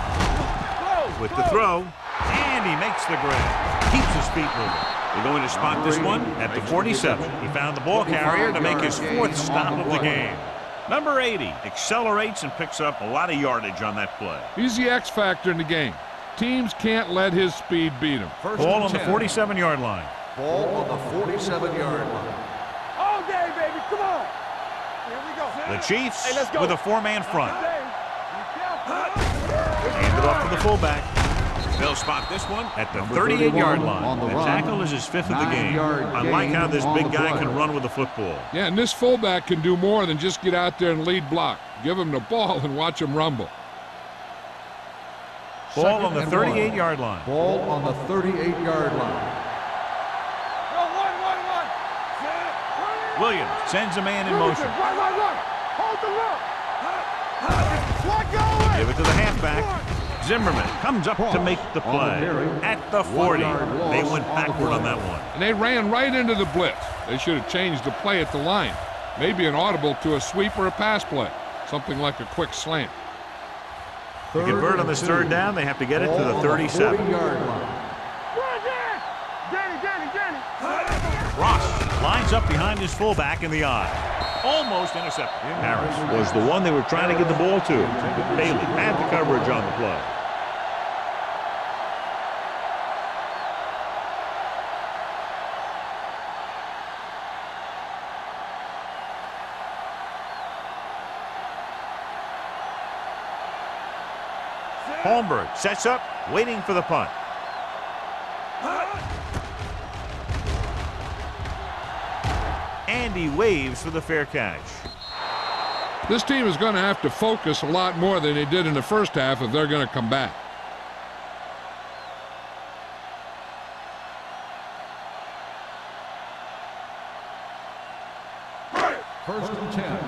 With the throw, and he makes the grab. Keeps his feet moving. They're going to spot this one at the 47. He found the ball carrier to make his 4th stop of the game. Number 80 accelerates and picks up a lot of yardage on that play. He's the X factor in the game. Teams can't let his speed beat him. Ball on the 47-yard line. Ball on the 47-yard line. All day, baby. Come on. Here we go. The Chiefs Hey, let's go. with a 4-man front. Hey, Hand it off to the fullback. They'll spot this one at the 38-yard line. The tackle is his 5th of the game. I like how this big guy can run with the football. Yeah, and this fullback can do more than just get out there and lead block. Give him the ball and watch him rumble. Ball on the 38-yard line. Ball on the 38-yard line. Go, one. Williams sends a man in motion. Run. Hold the look. What going? Give it to the halfback. Zimmerman comes up to make the play. At the 40. They went backward on that one. And they ran right into the blitz. They should have changed the play at the line. Maybe an audible to a sweep or a pass play. Something like a quick slant. To convert on this 3rd down, they have to get it to the 37. Ross lines up behind his fullback in the eye. Almost intercepted. Harris was the one they were trying to get the ball to. Bailey had the coverage on the play. Holmberg sets up, waiting for the punt. And he waves for the fair catch. This team is going to have to focus a lot more than they did in the first half if they're going to come back. First and 10.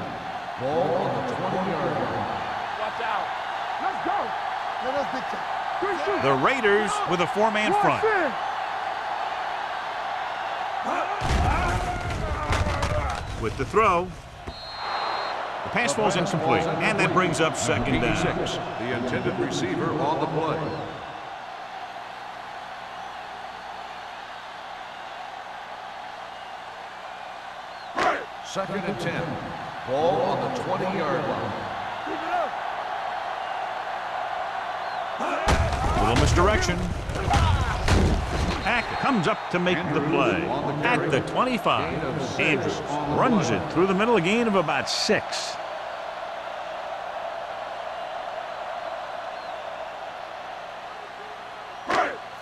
Ball on the 20-yard line. Watch out. Let's go. Let us get you. The Raiders with a 4-man front. With the throw. The pass falls incomplete, and that brings up 2nd down. 86, the intended receiver on the play. Second and 10. Ball on the 20-yard line. Little misdirection. Hackett comes up to make the play. At the 25. Andrews runs it through the middle, a gain of about 6.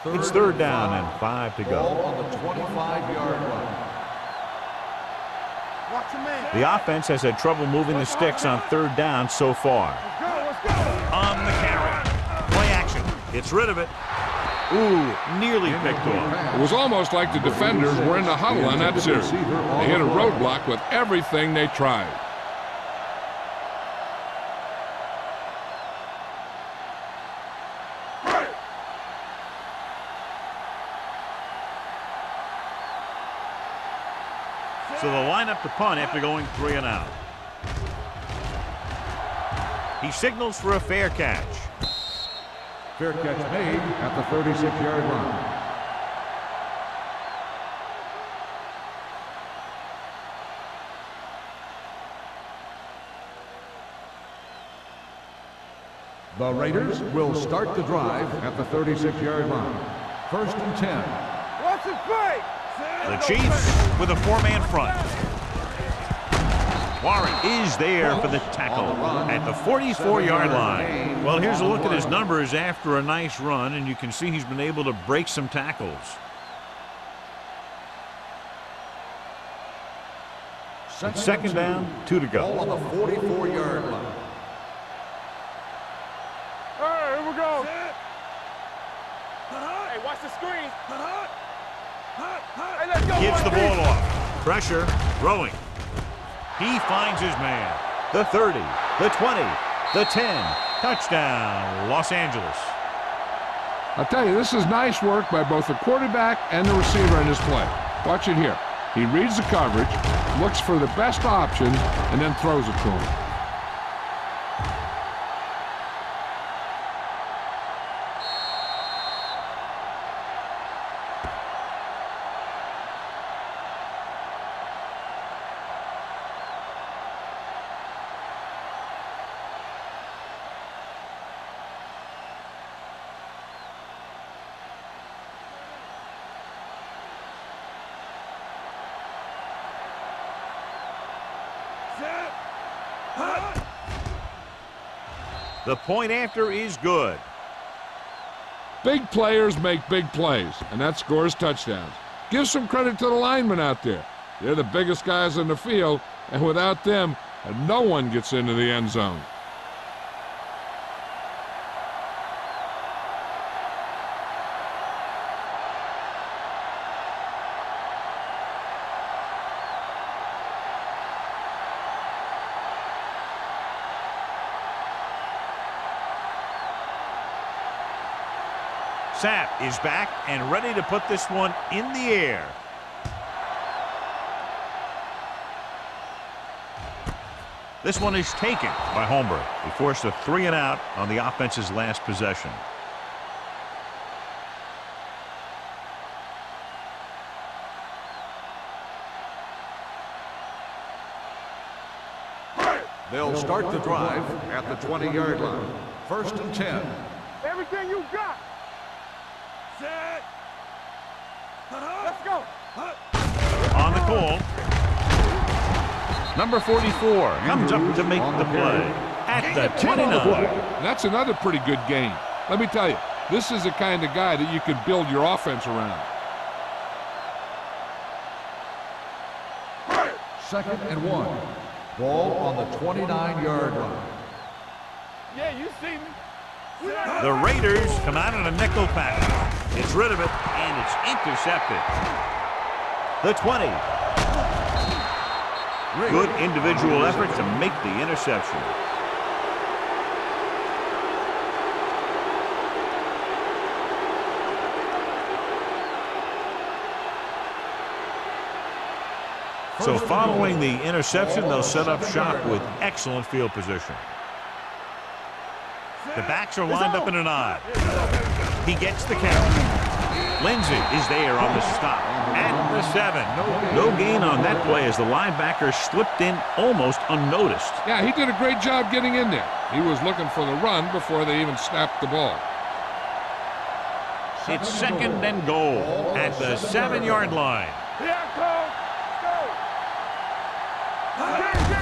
It's 3rd down and 5 to Ball go. on the 25-yard line. Watch your man. The offense has had trouble moving the sticks on 3rd down so far. Let's go. On the carry. Play action. Gets rid of it. Ooh, nearly picked off. It was almost like the defenders were in the huddle on that series. They hit a roadblock with everything they tried. So they'll line up to punt after going 3 and out. He signals for a fair catch. Fair catch made at the 36-yard line. The Raiders will start the drive at the 36-yard line. First and 10. Watch it play. The Chiefs with a 4-man front. Warren is there for the tackle at the 44-yard line. Well, here's a look at his numbers after a nice run, and you can see he's been able to break some tackles. It's 2nd down, 2 to Ball go. on the 44-yard line. All right, here we go. Hey, watch the screen. Hey, let's go. Gives the ball off. Pressure, throwing. He finds his man. The 30, the 20, the 10. Touchdown, Los Angeles. I'll tell you, this is nice work by both the quarterback and the receiver in this play. Watch it here. He reads the coverage, looks for the best option, and then throws it to him. The point after is good. Big players make big plays, and that scores touchdowns. Give some credit to the linemen out there. They're the biggest guys in the field, and without them, no one gets into the end zone. Sapp is back and ready to put this one in the air. This one is taken by Holmberg. He forced a 3-and-out on the offense's last possession. They'll start the drive at the 20-yard line. 1st and 10. Everything you got. Set. Let's go. On the call. Number 44 comes up to make the play at the 29. That's another pretty good game. Let me tell you, this is the kind of guy that you can build your offense around. 2nd and 1. Ball on the 29-yard line. Yeah, you see me. The Raiders come out in a nickel package. It's rid of it, and it's intercepted. The 20. Good individual effort to make the interception. So following the interception, they'll set up shop with excellent field position. The backs are lined up in an I. He gets the count. Lindsey is there on the stop at the 7. No gain on that play as the linebacker slipped in almost unnoticed. Yeah, he did a great job getting in there. He was looking for the run before they even snapped the ball. It's 2nd and goal at the 7-yard line. Here I come.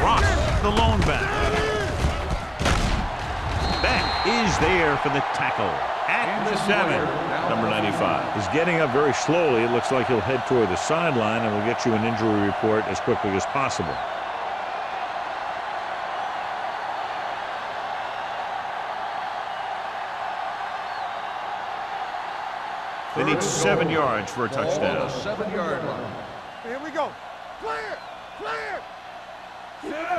Ross, the lone back. Beck is there for the tackle at the 7. Number 95 He's getting up very slowly. It looks like he'll head toward the sideline, and we'll get you an injury report as quickly as possible. They need 7 yards for a touchdown. 7-yard line. Here we go. Clear. Clear.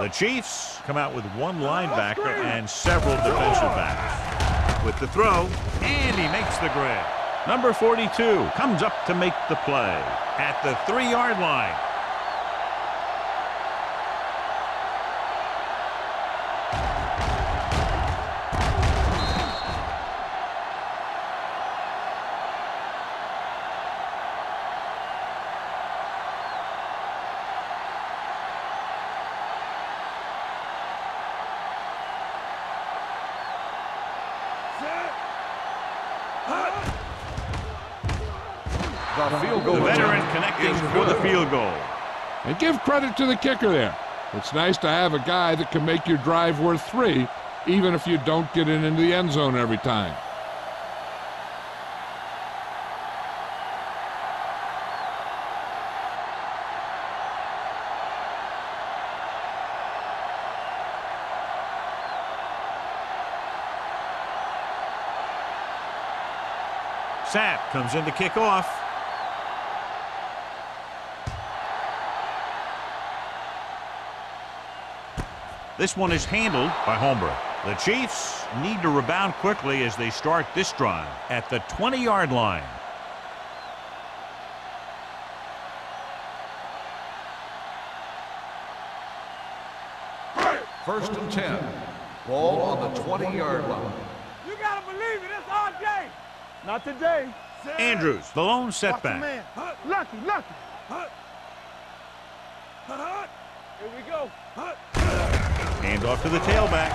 The Chiefs come out with one linebacker and several defensive backs. With the throw, and he makes the grab. Number 42 comes up to make the play at the 3-yard line. The veteran connecting for the field goal. And give credit to the kicker there. It's nice to have a guy that can make your drive worth 3, even if you don't get it into the end zone every time. Sapp comes in to kick off. This one is handled by Holmberg. The Chiefs need to rebound quickly as they start this drive at the 20-yard line. First and 10. Ball on the 20-yard line. You got to believe it. It's our day. Not today. Andrews, the lone setback. Lucky. Here we go. Hand off to the tailback.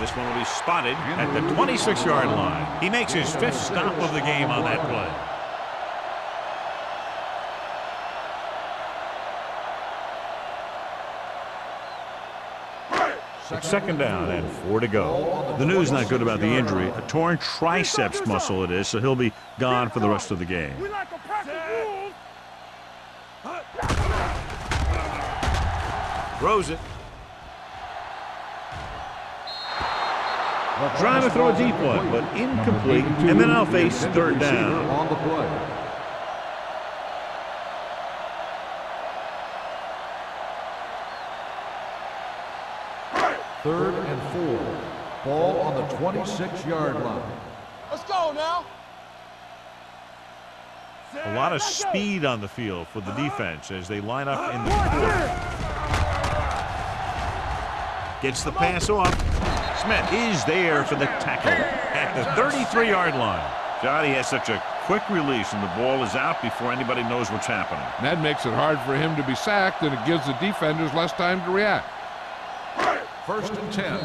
This one will be spotted at the 26-yard line. He makes his 5th stop of the game on that play. It's second down and 4 to go. The news not good about the injury. A torn triceps muscle it is, so he'll be gone for the rest of the game. We like to practice rules. Throws it. Trying to throw a deep one, but incomplete, and then I'll face third down. On the play. Third and 4. Ball on the 26-yard line. Let's go now. A lot of speed on the field for the defense as they line up in the quarter. Gets the pass off. Smith is there for the tackle at the 33-yard line. Johnny has such a quick release, and the ball is out before anybody knows what's happening. That makes it hard for him to be sacked, and it gives the defenders less time to react. First and 10.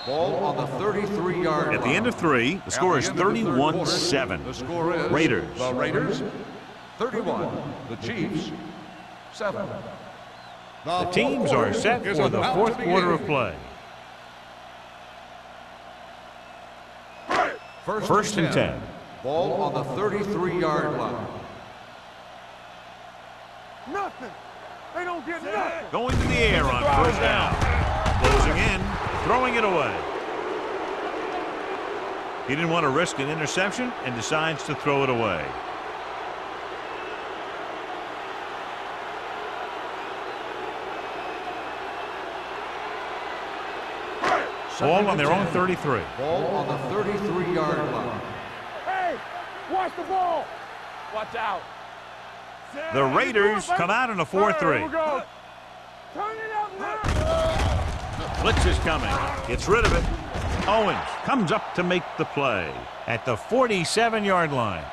Ball on the 33-yard line. At the end of 3, the score is 31-7. The score is Raiders. The Raiders 31. The Chiefs 7. The teams are set for the 4th quarter of play. First and 10. Ball on the 33-yard line. Nothing. They don't get nothing. Going to the air on first down. Closing in, throwing it away. He didn't want to risk an interception and decides to throw it away. Ball on their own 33. Ball on the 33-yard line. Hey, watch the ball. Watch out. The Raiders come out in a 4-3. Here we go. Turn it up now. Blitz is coming. Gets rid of it. Owens comes up to make the play at the 47-yard line.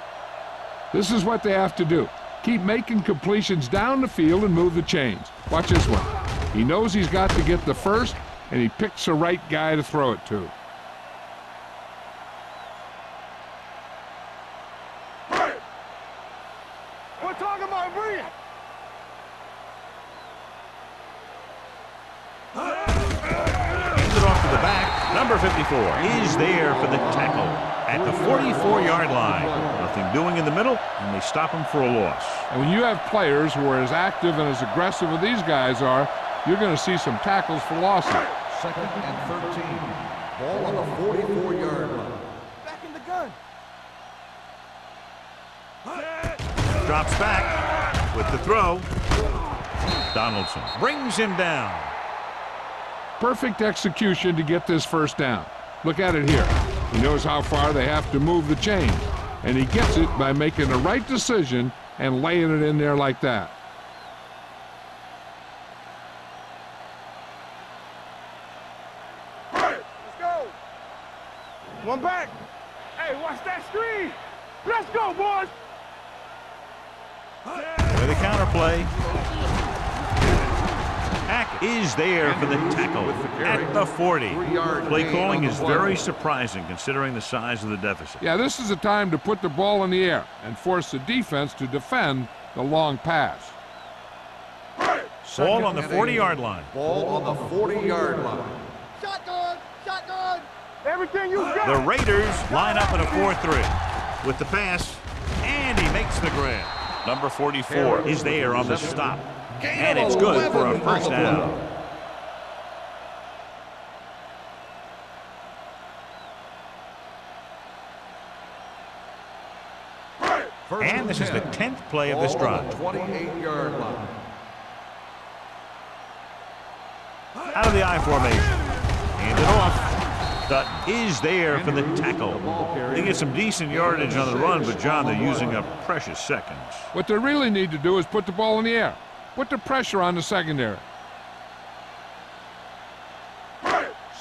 This is what they have to do. Keep making completions down the field and move the chains. Watch this one. He knows he's got to get the first, and he picks the right guy to throw it to. We're talking about brilliant. Hands it off to the back. Number 54 is there for the tackle at the 44-yard line. Nothing doing in the middle, and they stop him for a loss. And when you have players who are as active and as aggressive as these guys are, you're going to see some tackles for losses. Second and 13. Ball on the 44-yard line. Back in the gun. Drops back with the throw. Donaldson brings him down. Perfect execution to get this first down. Look at it here. He knows how far they have to move the chain, and he gets it by making the right decision and laying it in there like that. Let's go. One back. Hey, watch that screen. Let's go, boys. With a counterplay. Hack is there for the tackle at the 40. Play calling is very surprising considering the size of the deficit. Yeah, this is a time to put the ball in the air and force the defense to defend the long pass. Ball on the 40-yard line. Ball on the 40-yard line. Shotgun. Shotgun. Everything you got. The Raiders line up in a 4-3 with the pass, and he makes the grab. Number 44 is there on the stop, and it's good for a first down. And this is the 10th play of this drive. 28-yard line. Out of the I formation. Hand it off. Dutton is there for the tackle. They get some decent yardage on the run, but, John, they're using up precious seconds. What they really need to do is put the ball in the air. Put the pressure on the secondary.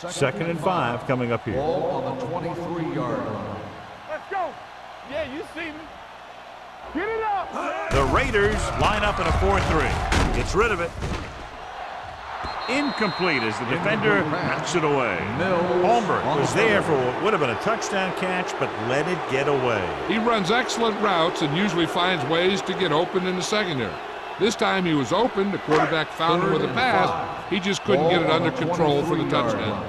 2nd and 5 coming up here. Ball on the 23-yard line. Let's go. Yeah, you see me. Get it up. The Raiders line up in a 4-3. Gets rid of it. Incomplete as the defender knocks it away. Holmberg was there for what would have been a touchdown catch, but let it get away. He runs excellent routes and usually finds ways to get open in the secondary. This time he was open. The quarterback found him with a pass. He just couldn't get it under control for the touchdown.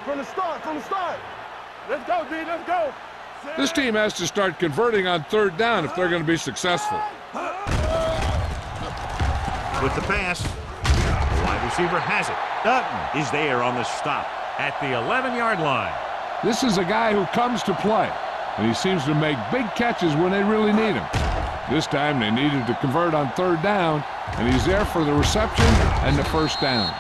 From the start, from the start. Let's go, D, let's go. This team has to start converting on 3rd down if they're going to be successful. With the pass, the wide receiver has it. Dutton is there on the stop at the 11-yard line. This is a guy who comes to play, and he seems to make big catches when they really need him. This time they needed to convert on 3rd down, and he's there for the reception and the 1st down.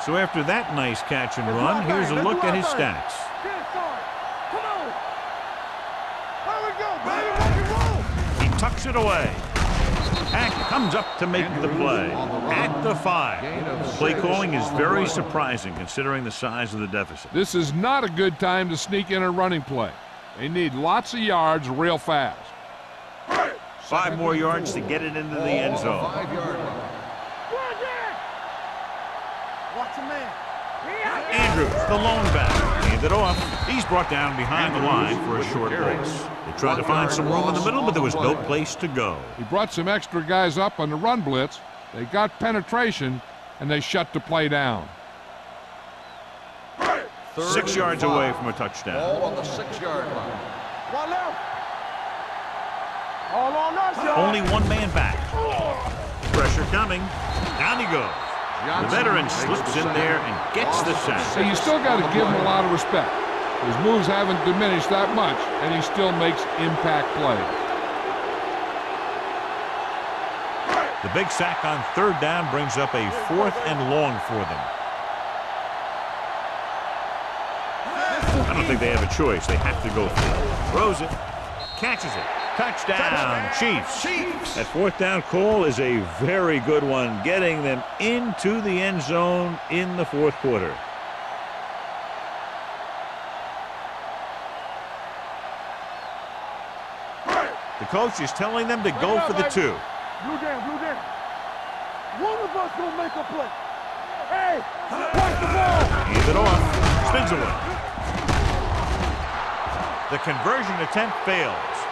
So after that nice catch and run, here's a look at his stats. He tucks it away. Hack comes up to make the play at the 5. Play calling is very surprising considering the size of the deficit. This is not a good time to sneak in a running play. They need lots of yards real fast. 5 more yards to get it into the end zone. 5-yard line. Watch him, man. Andrews, the lone back, hand it off. He's brought down behind the line for a short race. They tried to find some room in the middle, but there was no place to go. He brought some extra guys up on the run blitz. They got penetration, and they shut the play down. 6 yards away from a touchdown. Ball on the 6-yard line. One left. All on us, y'all. Only one man back. Pressure coming. Down he goes. The veteran slips in there and gets the sack. So you still got to give him a lot of respect. His moves haven't diminished that much, and he still makes impact plays. The big sack on 3rd down brings up a 4th and long for them. I don't think they have a choice. They have to go for it. Throws it. Catches it. Touchdown, Chiefs. That 4th down call is a very good one, getting them into the end zone in the 4th quarter. The coach is telling them to go for the 2. Blue down. One of us gonna make a play. Hey, watch the ball. Hands it off. Spins away. The conversion attempt fails.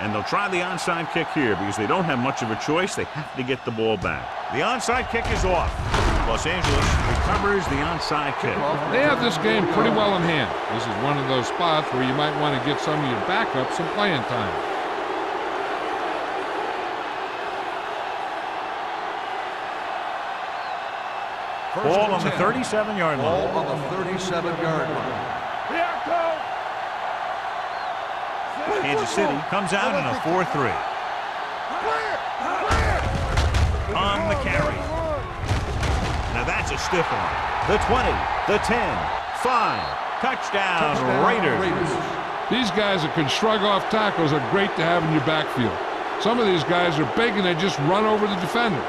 And they'll try the onside kick here because they don't have much of a choice. They have to get the ball back. The onside kick is off. Los Angeles recovers the onside kick. They have this game pretty well in hand. This is one of those spots where you might want to get some of your backups some playing time. Ball on the 37-yard line. Ball on the 37-yard line. Here I come. Kansas City comes out in a 4-3. On the carry. Now that's a stiff one. The 20, the 10, 5. Touchdown, Raiders. These guys that can shrug off tackles are great to have in your backfield. Some of these guys are big and they just run over the defender.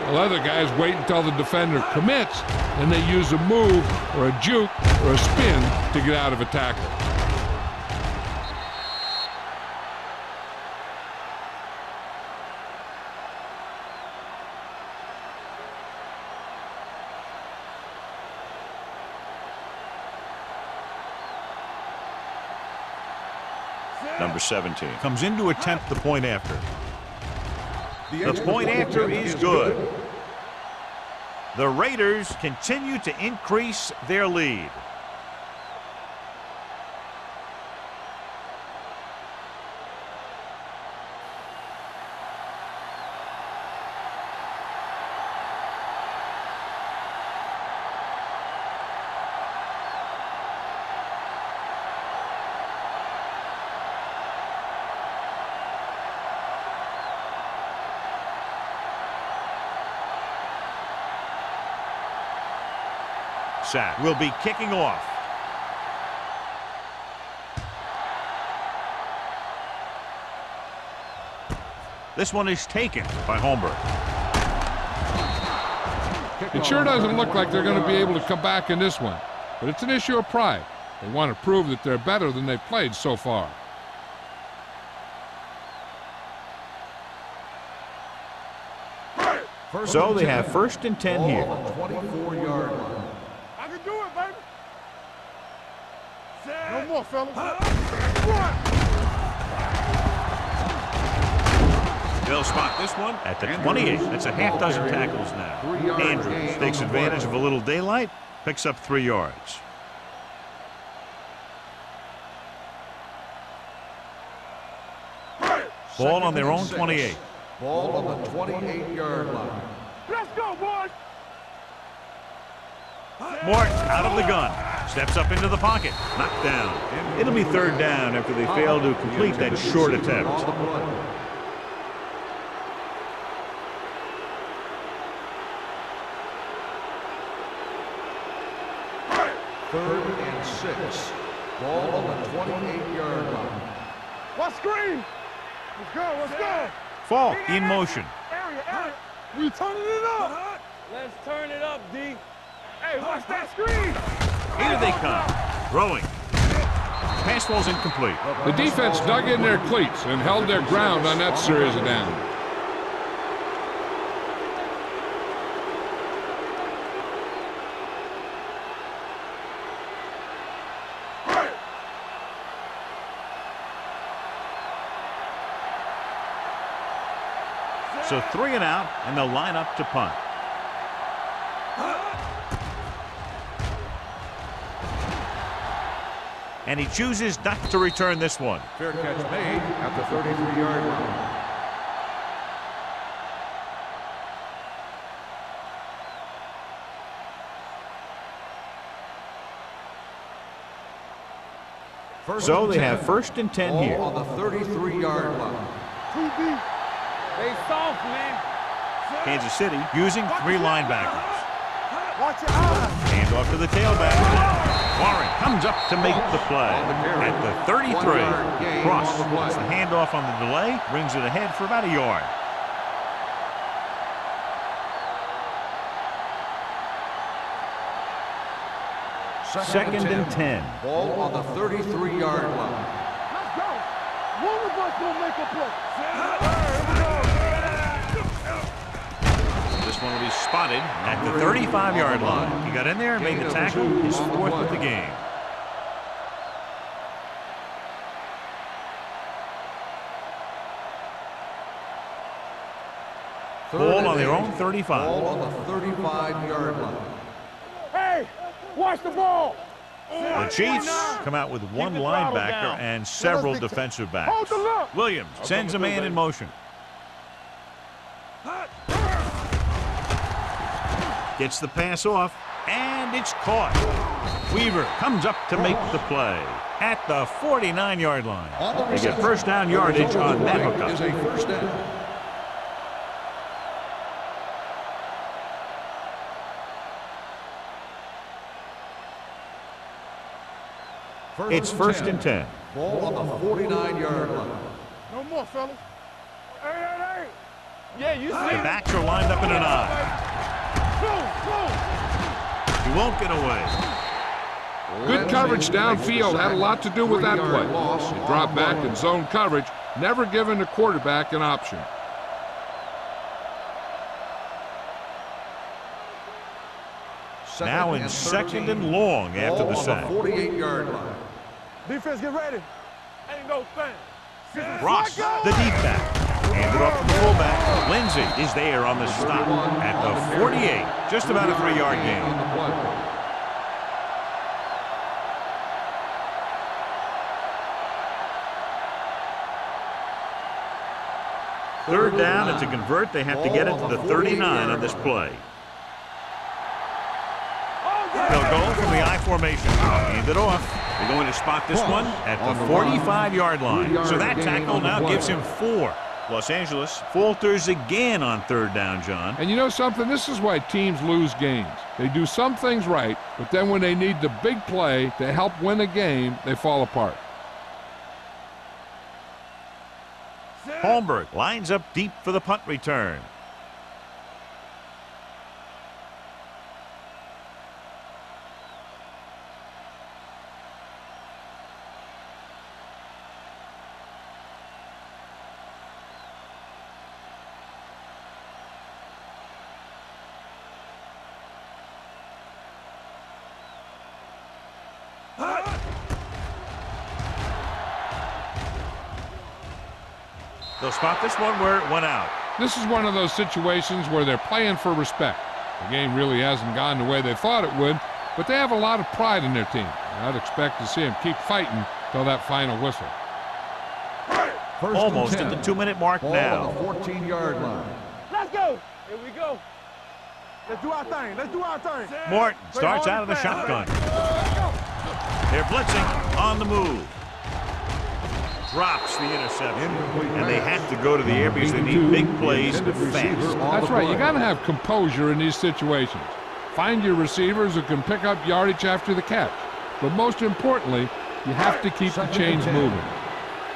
While other guys wait until the defender commits, and they use a move or a juke or a spin to get out of a tackle. Number 17 comes in to attempt the point after. The point after is good. The Raiders continue to increase their lead. Sack will be kicking off. This one is taken by Holmberg. It sure doesn't look like they're going to be able to come back in this one, but it's an issue of pride. They want to prove that they're better than they've played so far. So they have 1st and 10 here. 24-yard line. I can do it, baby. No more, fellas. They'll spot this one at the 28. That's a half dozen tackles now. Andrews takes advantage of a little daylight, picks up 3 yards. Ball on their own 28. Ball on the 28-yard line. Let's go, boys. Mort out of the gun. Steps up into the pocket. Knocked down. It'll be 3rd down after they fail to complete that short attempt. Third and 6. Ball on the 28-yard line. What screen? Let's go, let's go. Falk in motion. Area. We turning it up. Let's turn it up, D. Hey, watch that screen. Here they come. Throwing. Pass ball's incomplete. The defense dug in their cleats and held their ground on that series of downs. So 3 and out, and they'll line up to punt. And he chooses not to return this one. Fair catch made at the 33-yard line. So they have 1st and 10 here. Ball on the 33-yard line. 2B. They soft, man. Kansas City using 3 linebackers. Watch your eyes. Hand off to the tailback. Warren comes up to make the play at the 33. Cross gets the handoff on the delay, brings it ahead for about a yard. Second and 10. Ball on the 33-yard line. Let's go. One of us gonna make a play. This one will be spotted at the 35-yard line. He got in there and made the tackle, his 4th of the game. Ball on their own 35. Ball on the 35-yard line. Hey, watch the ball. The Chiefs come out with 1 linebacker and several defensive backs. Hold the look. Williams sends a man in motion. Gets the pass off, and it's caught. Weaver comes up to make the play at the 49-yard line. They get 1st down yardage on that hookup. Is a 1st down. It's 1st and 10. Ball on the 49-yard line. No more, fellas. Hey. Yeah, you see The backs are lined up in an eye. He won't get away. Good coverage downfield had a lot to do with that play. They dropped back in zone coverage, never giving the quarterback an option. Now in 2nd and long after the sack. 48-yard line. Defense, get ready. Ain't no thing. Ross, the deep back. And Hand it off to the fullback. Lindsey is there on the stop at the 48. Just about a 3-yard gain. Third down, and to convert, they have to get it to the 39 on this play. They'll go from the I formation. Hand it off. They're going to spot this one at the 45-yard line. So that tackle now gives him 4. Los Angeles falters again on third down, John. And you know something? This is why teams lose games. They do some things right, but then when they need the big play to help win a game, they fall apart. Holmberg lines up deep for the punt return. They'll spot this one where it went out. This is one of those situations where they're playing for respect. The game really hasn't gone the way they thought it would, but they have a lot of pride in their team. I'd expect to see them keep fighting till that final whistle. Almost at the 2-minute mark now. On the 14-yard line. Let's go. Here we go. Let's do our thing. Let's do our thing. Morton starts out of the shotgun. They're blitzing on the move. Drops the interception, and they have to go to the air because they need big plays fast. That's right. You got to have composure in these situations. Find your receivers who can pick up yardage after the catch. But most importantly, you have to keep the chains moving.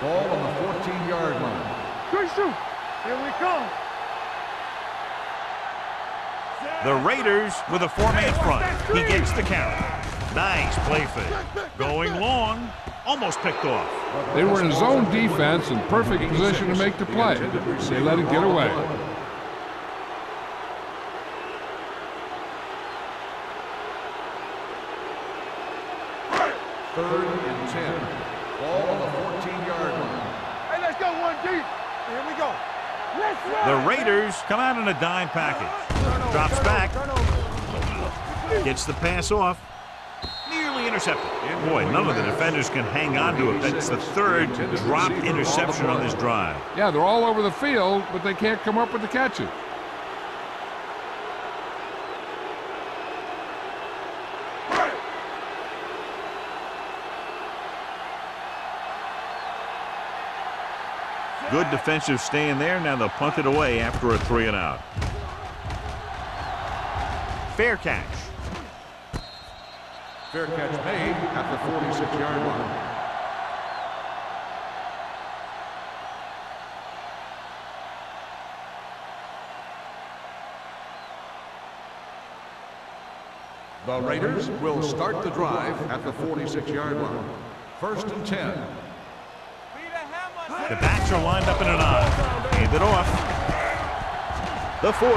Ball on the 14-yard line. Good shoot. Here we come. The Raiders with a 4-man front. He gets the count. Nice play fake. Going long. Almost picked off. They were in zone defense in perfect position to make the play. They let it get away. Third and 10. Ball on the 14-yard line. Hey, let's go one deep. Here we go. Let's run. The Raiders come out in a dime package. Drops back. Gets the pass off. Nearly intercepted. Boy, none of the defenders can hang on to it. That's the third drop interception on this drive. Yeah, they're all over the field, but they can't come up with the catches. Good defensive stand there. Now they'll punt it away after a 3-and-out. Fair catch. Fair catch made at the 46-yard line. The Raiders will start the drive at the 46-yard line. First and 10. The backs are lined up in an I. Hand it off. The 40.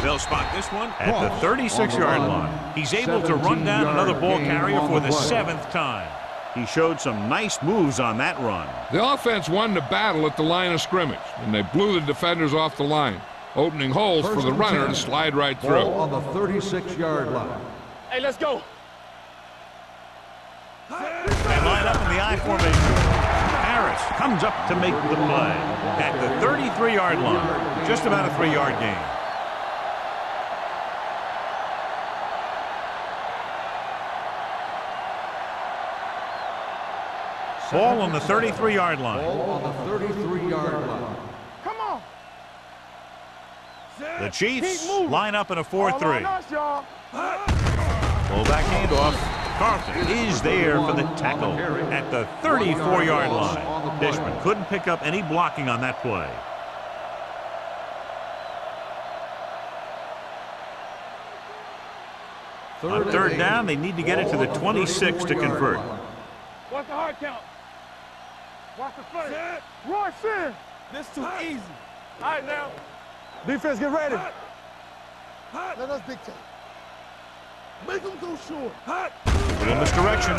They'll spot this one at the 36-yard line. He's able to run down another ball carrier for the 7th time. He showed some nice moves on that run. The offense won the battle at the line of scrimmage, and they blew the defenders off the line, opening holes for the runner to slide right through. Ball on the 36-yard line. Hey, let's go. They line up in the I formation. Harris comes up to make the play at the 33-yard line. Just about a 3-yard gain. Ball on the 33-yard line. Ball on the 33-yard line. Come on. The Chiefs Keep moving. line up in a All on 4-3. us, y'all. Fullback handoff. Carlton is there for the tackle at the 34-yard line. Dishman couldn't pick up any blocking on that play. On third down, they need to get it to the 26 to convert. What's the hard count? Watch the play. Rush in. This too easy. All right, now. Defense, get ready. Let us dictate. Make them go short. Put in this direction.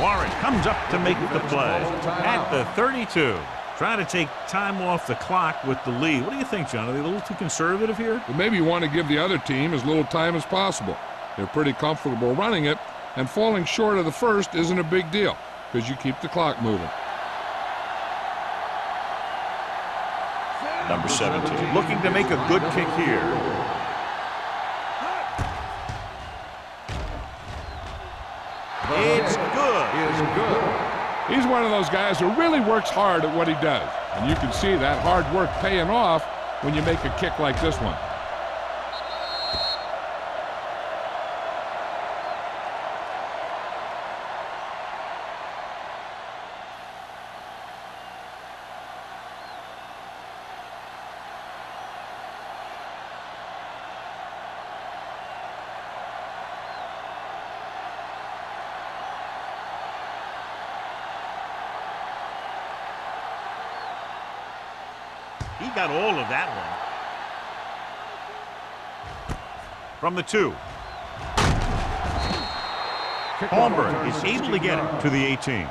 Warren comes up to make the play at the 32. Trying to take time off the clock with the lead. What do you think, John? Are they a little too conservative here? Well, maybe you want to give the other team as little time as possible. They're pretty comfortable running it, and falling short of the first isn't a big deal because you keep the clock moving. Number 17. Looking to make a good kick here. It's good. Is good. He's one of those guys who really works hard at what he does. And you can see that hard work paying off when you make a kick like this one. He got all of that one. From the 2. Holmberg is able to get it to the 18.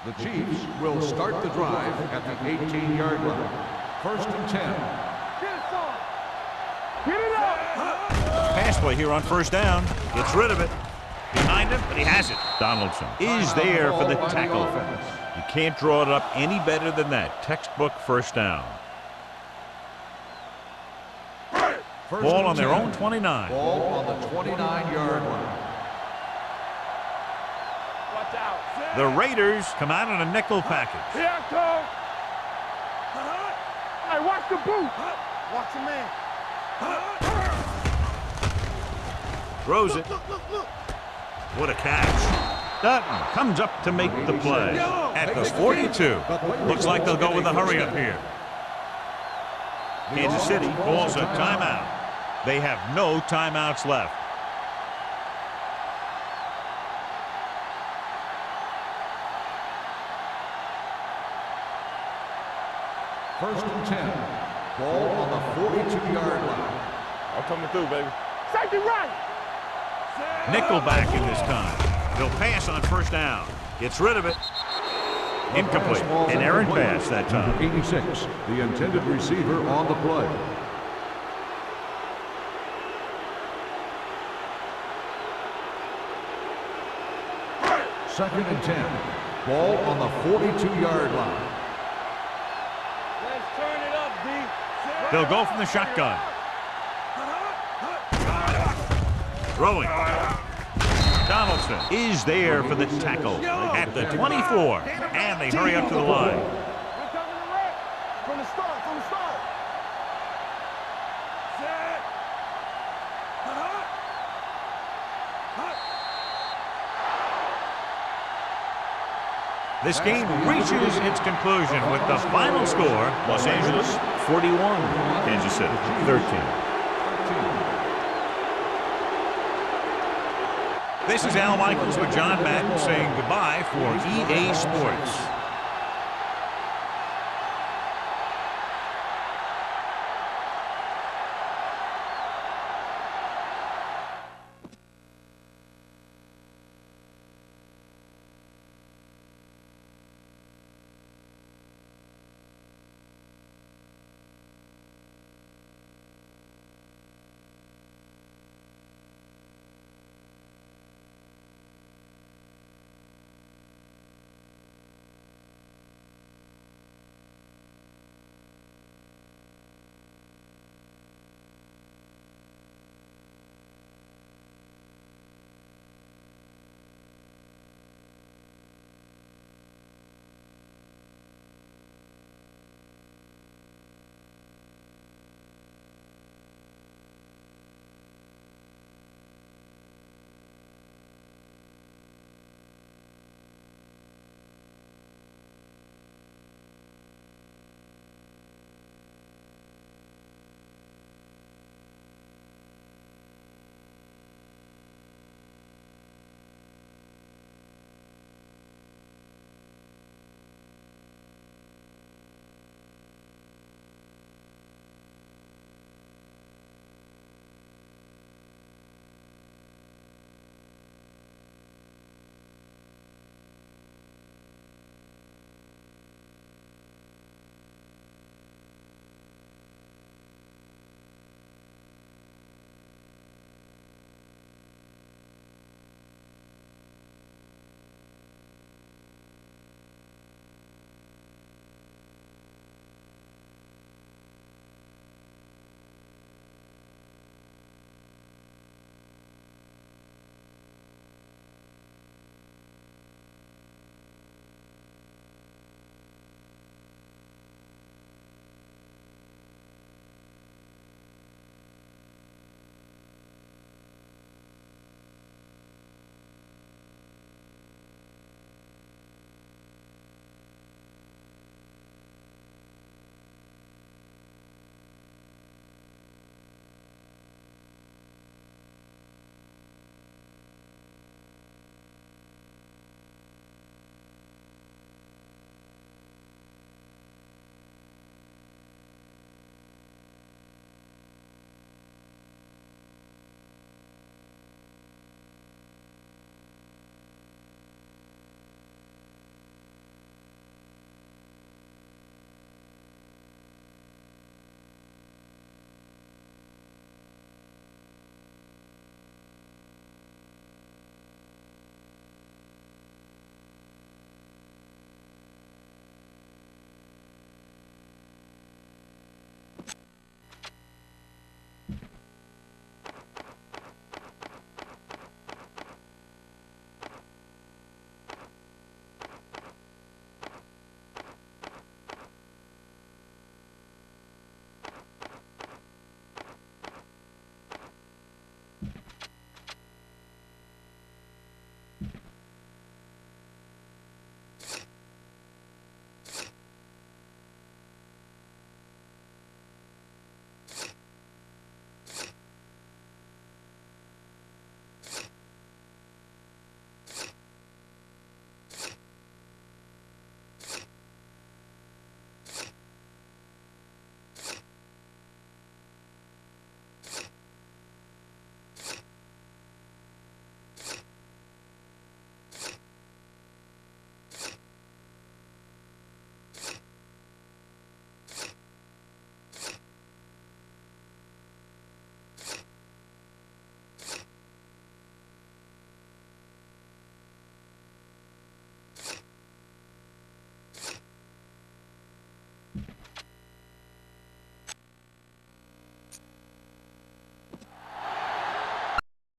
The Chiefs will start the drive at the 18-yard line. 1st and 10. Get it up! Pass play here on 1st down. Gets rid of it. Behind him, but he has it. Donaldson is there for the tackle. You can't draw it up any better than that. Textbook 1st down. Ball on their own 29. Ball on the 29-yard line. Watch out. The Raiders come out in a nickel package. Here I come. Hey, watch the boot. Watch the man. Throws it. What a catch. Dutton comes up to make the play. At the 42. Looks like they'll go with a hurry up here. Kansas City calls a timeout. They have no timeouts left. First and 10. Ball on the 42-yard line. I'm coming through, baby. Safety right. Nickelback in this time. They'll pass on 1st down. Gets rid of it. Incomplete. An errant pass that time. 86, the intended receiver on the play. Second and 10. Ball on the 42-yard line. Let's turn it up, D. They'll go from the shotgun. Throwing. Donaldson is there for the tackle at the 24. And they hurry up to the line. We're coming to wreck. From the start, from the start. Set. This game reaches its conclusion with the final score. Los Angeles 41, Kansas City 13. This is Al Michaels with John Madden saying goodbye for EA Sports.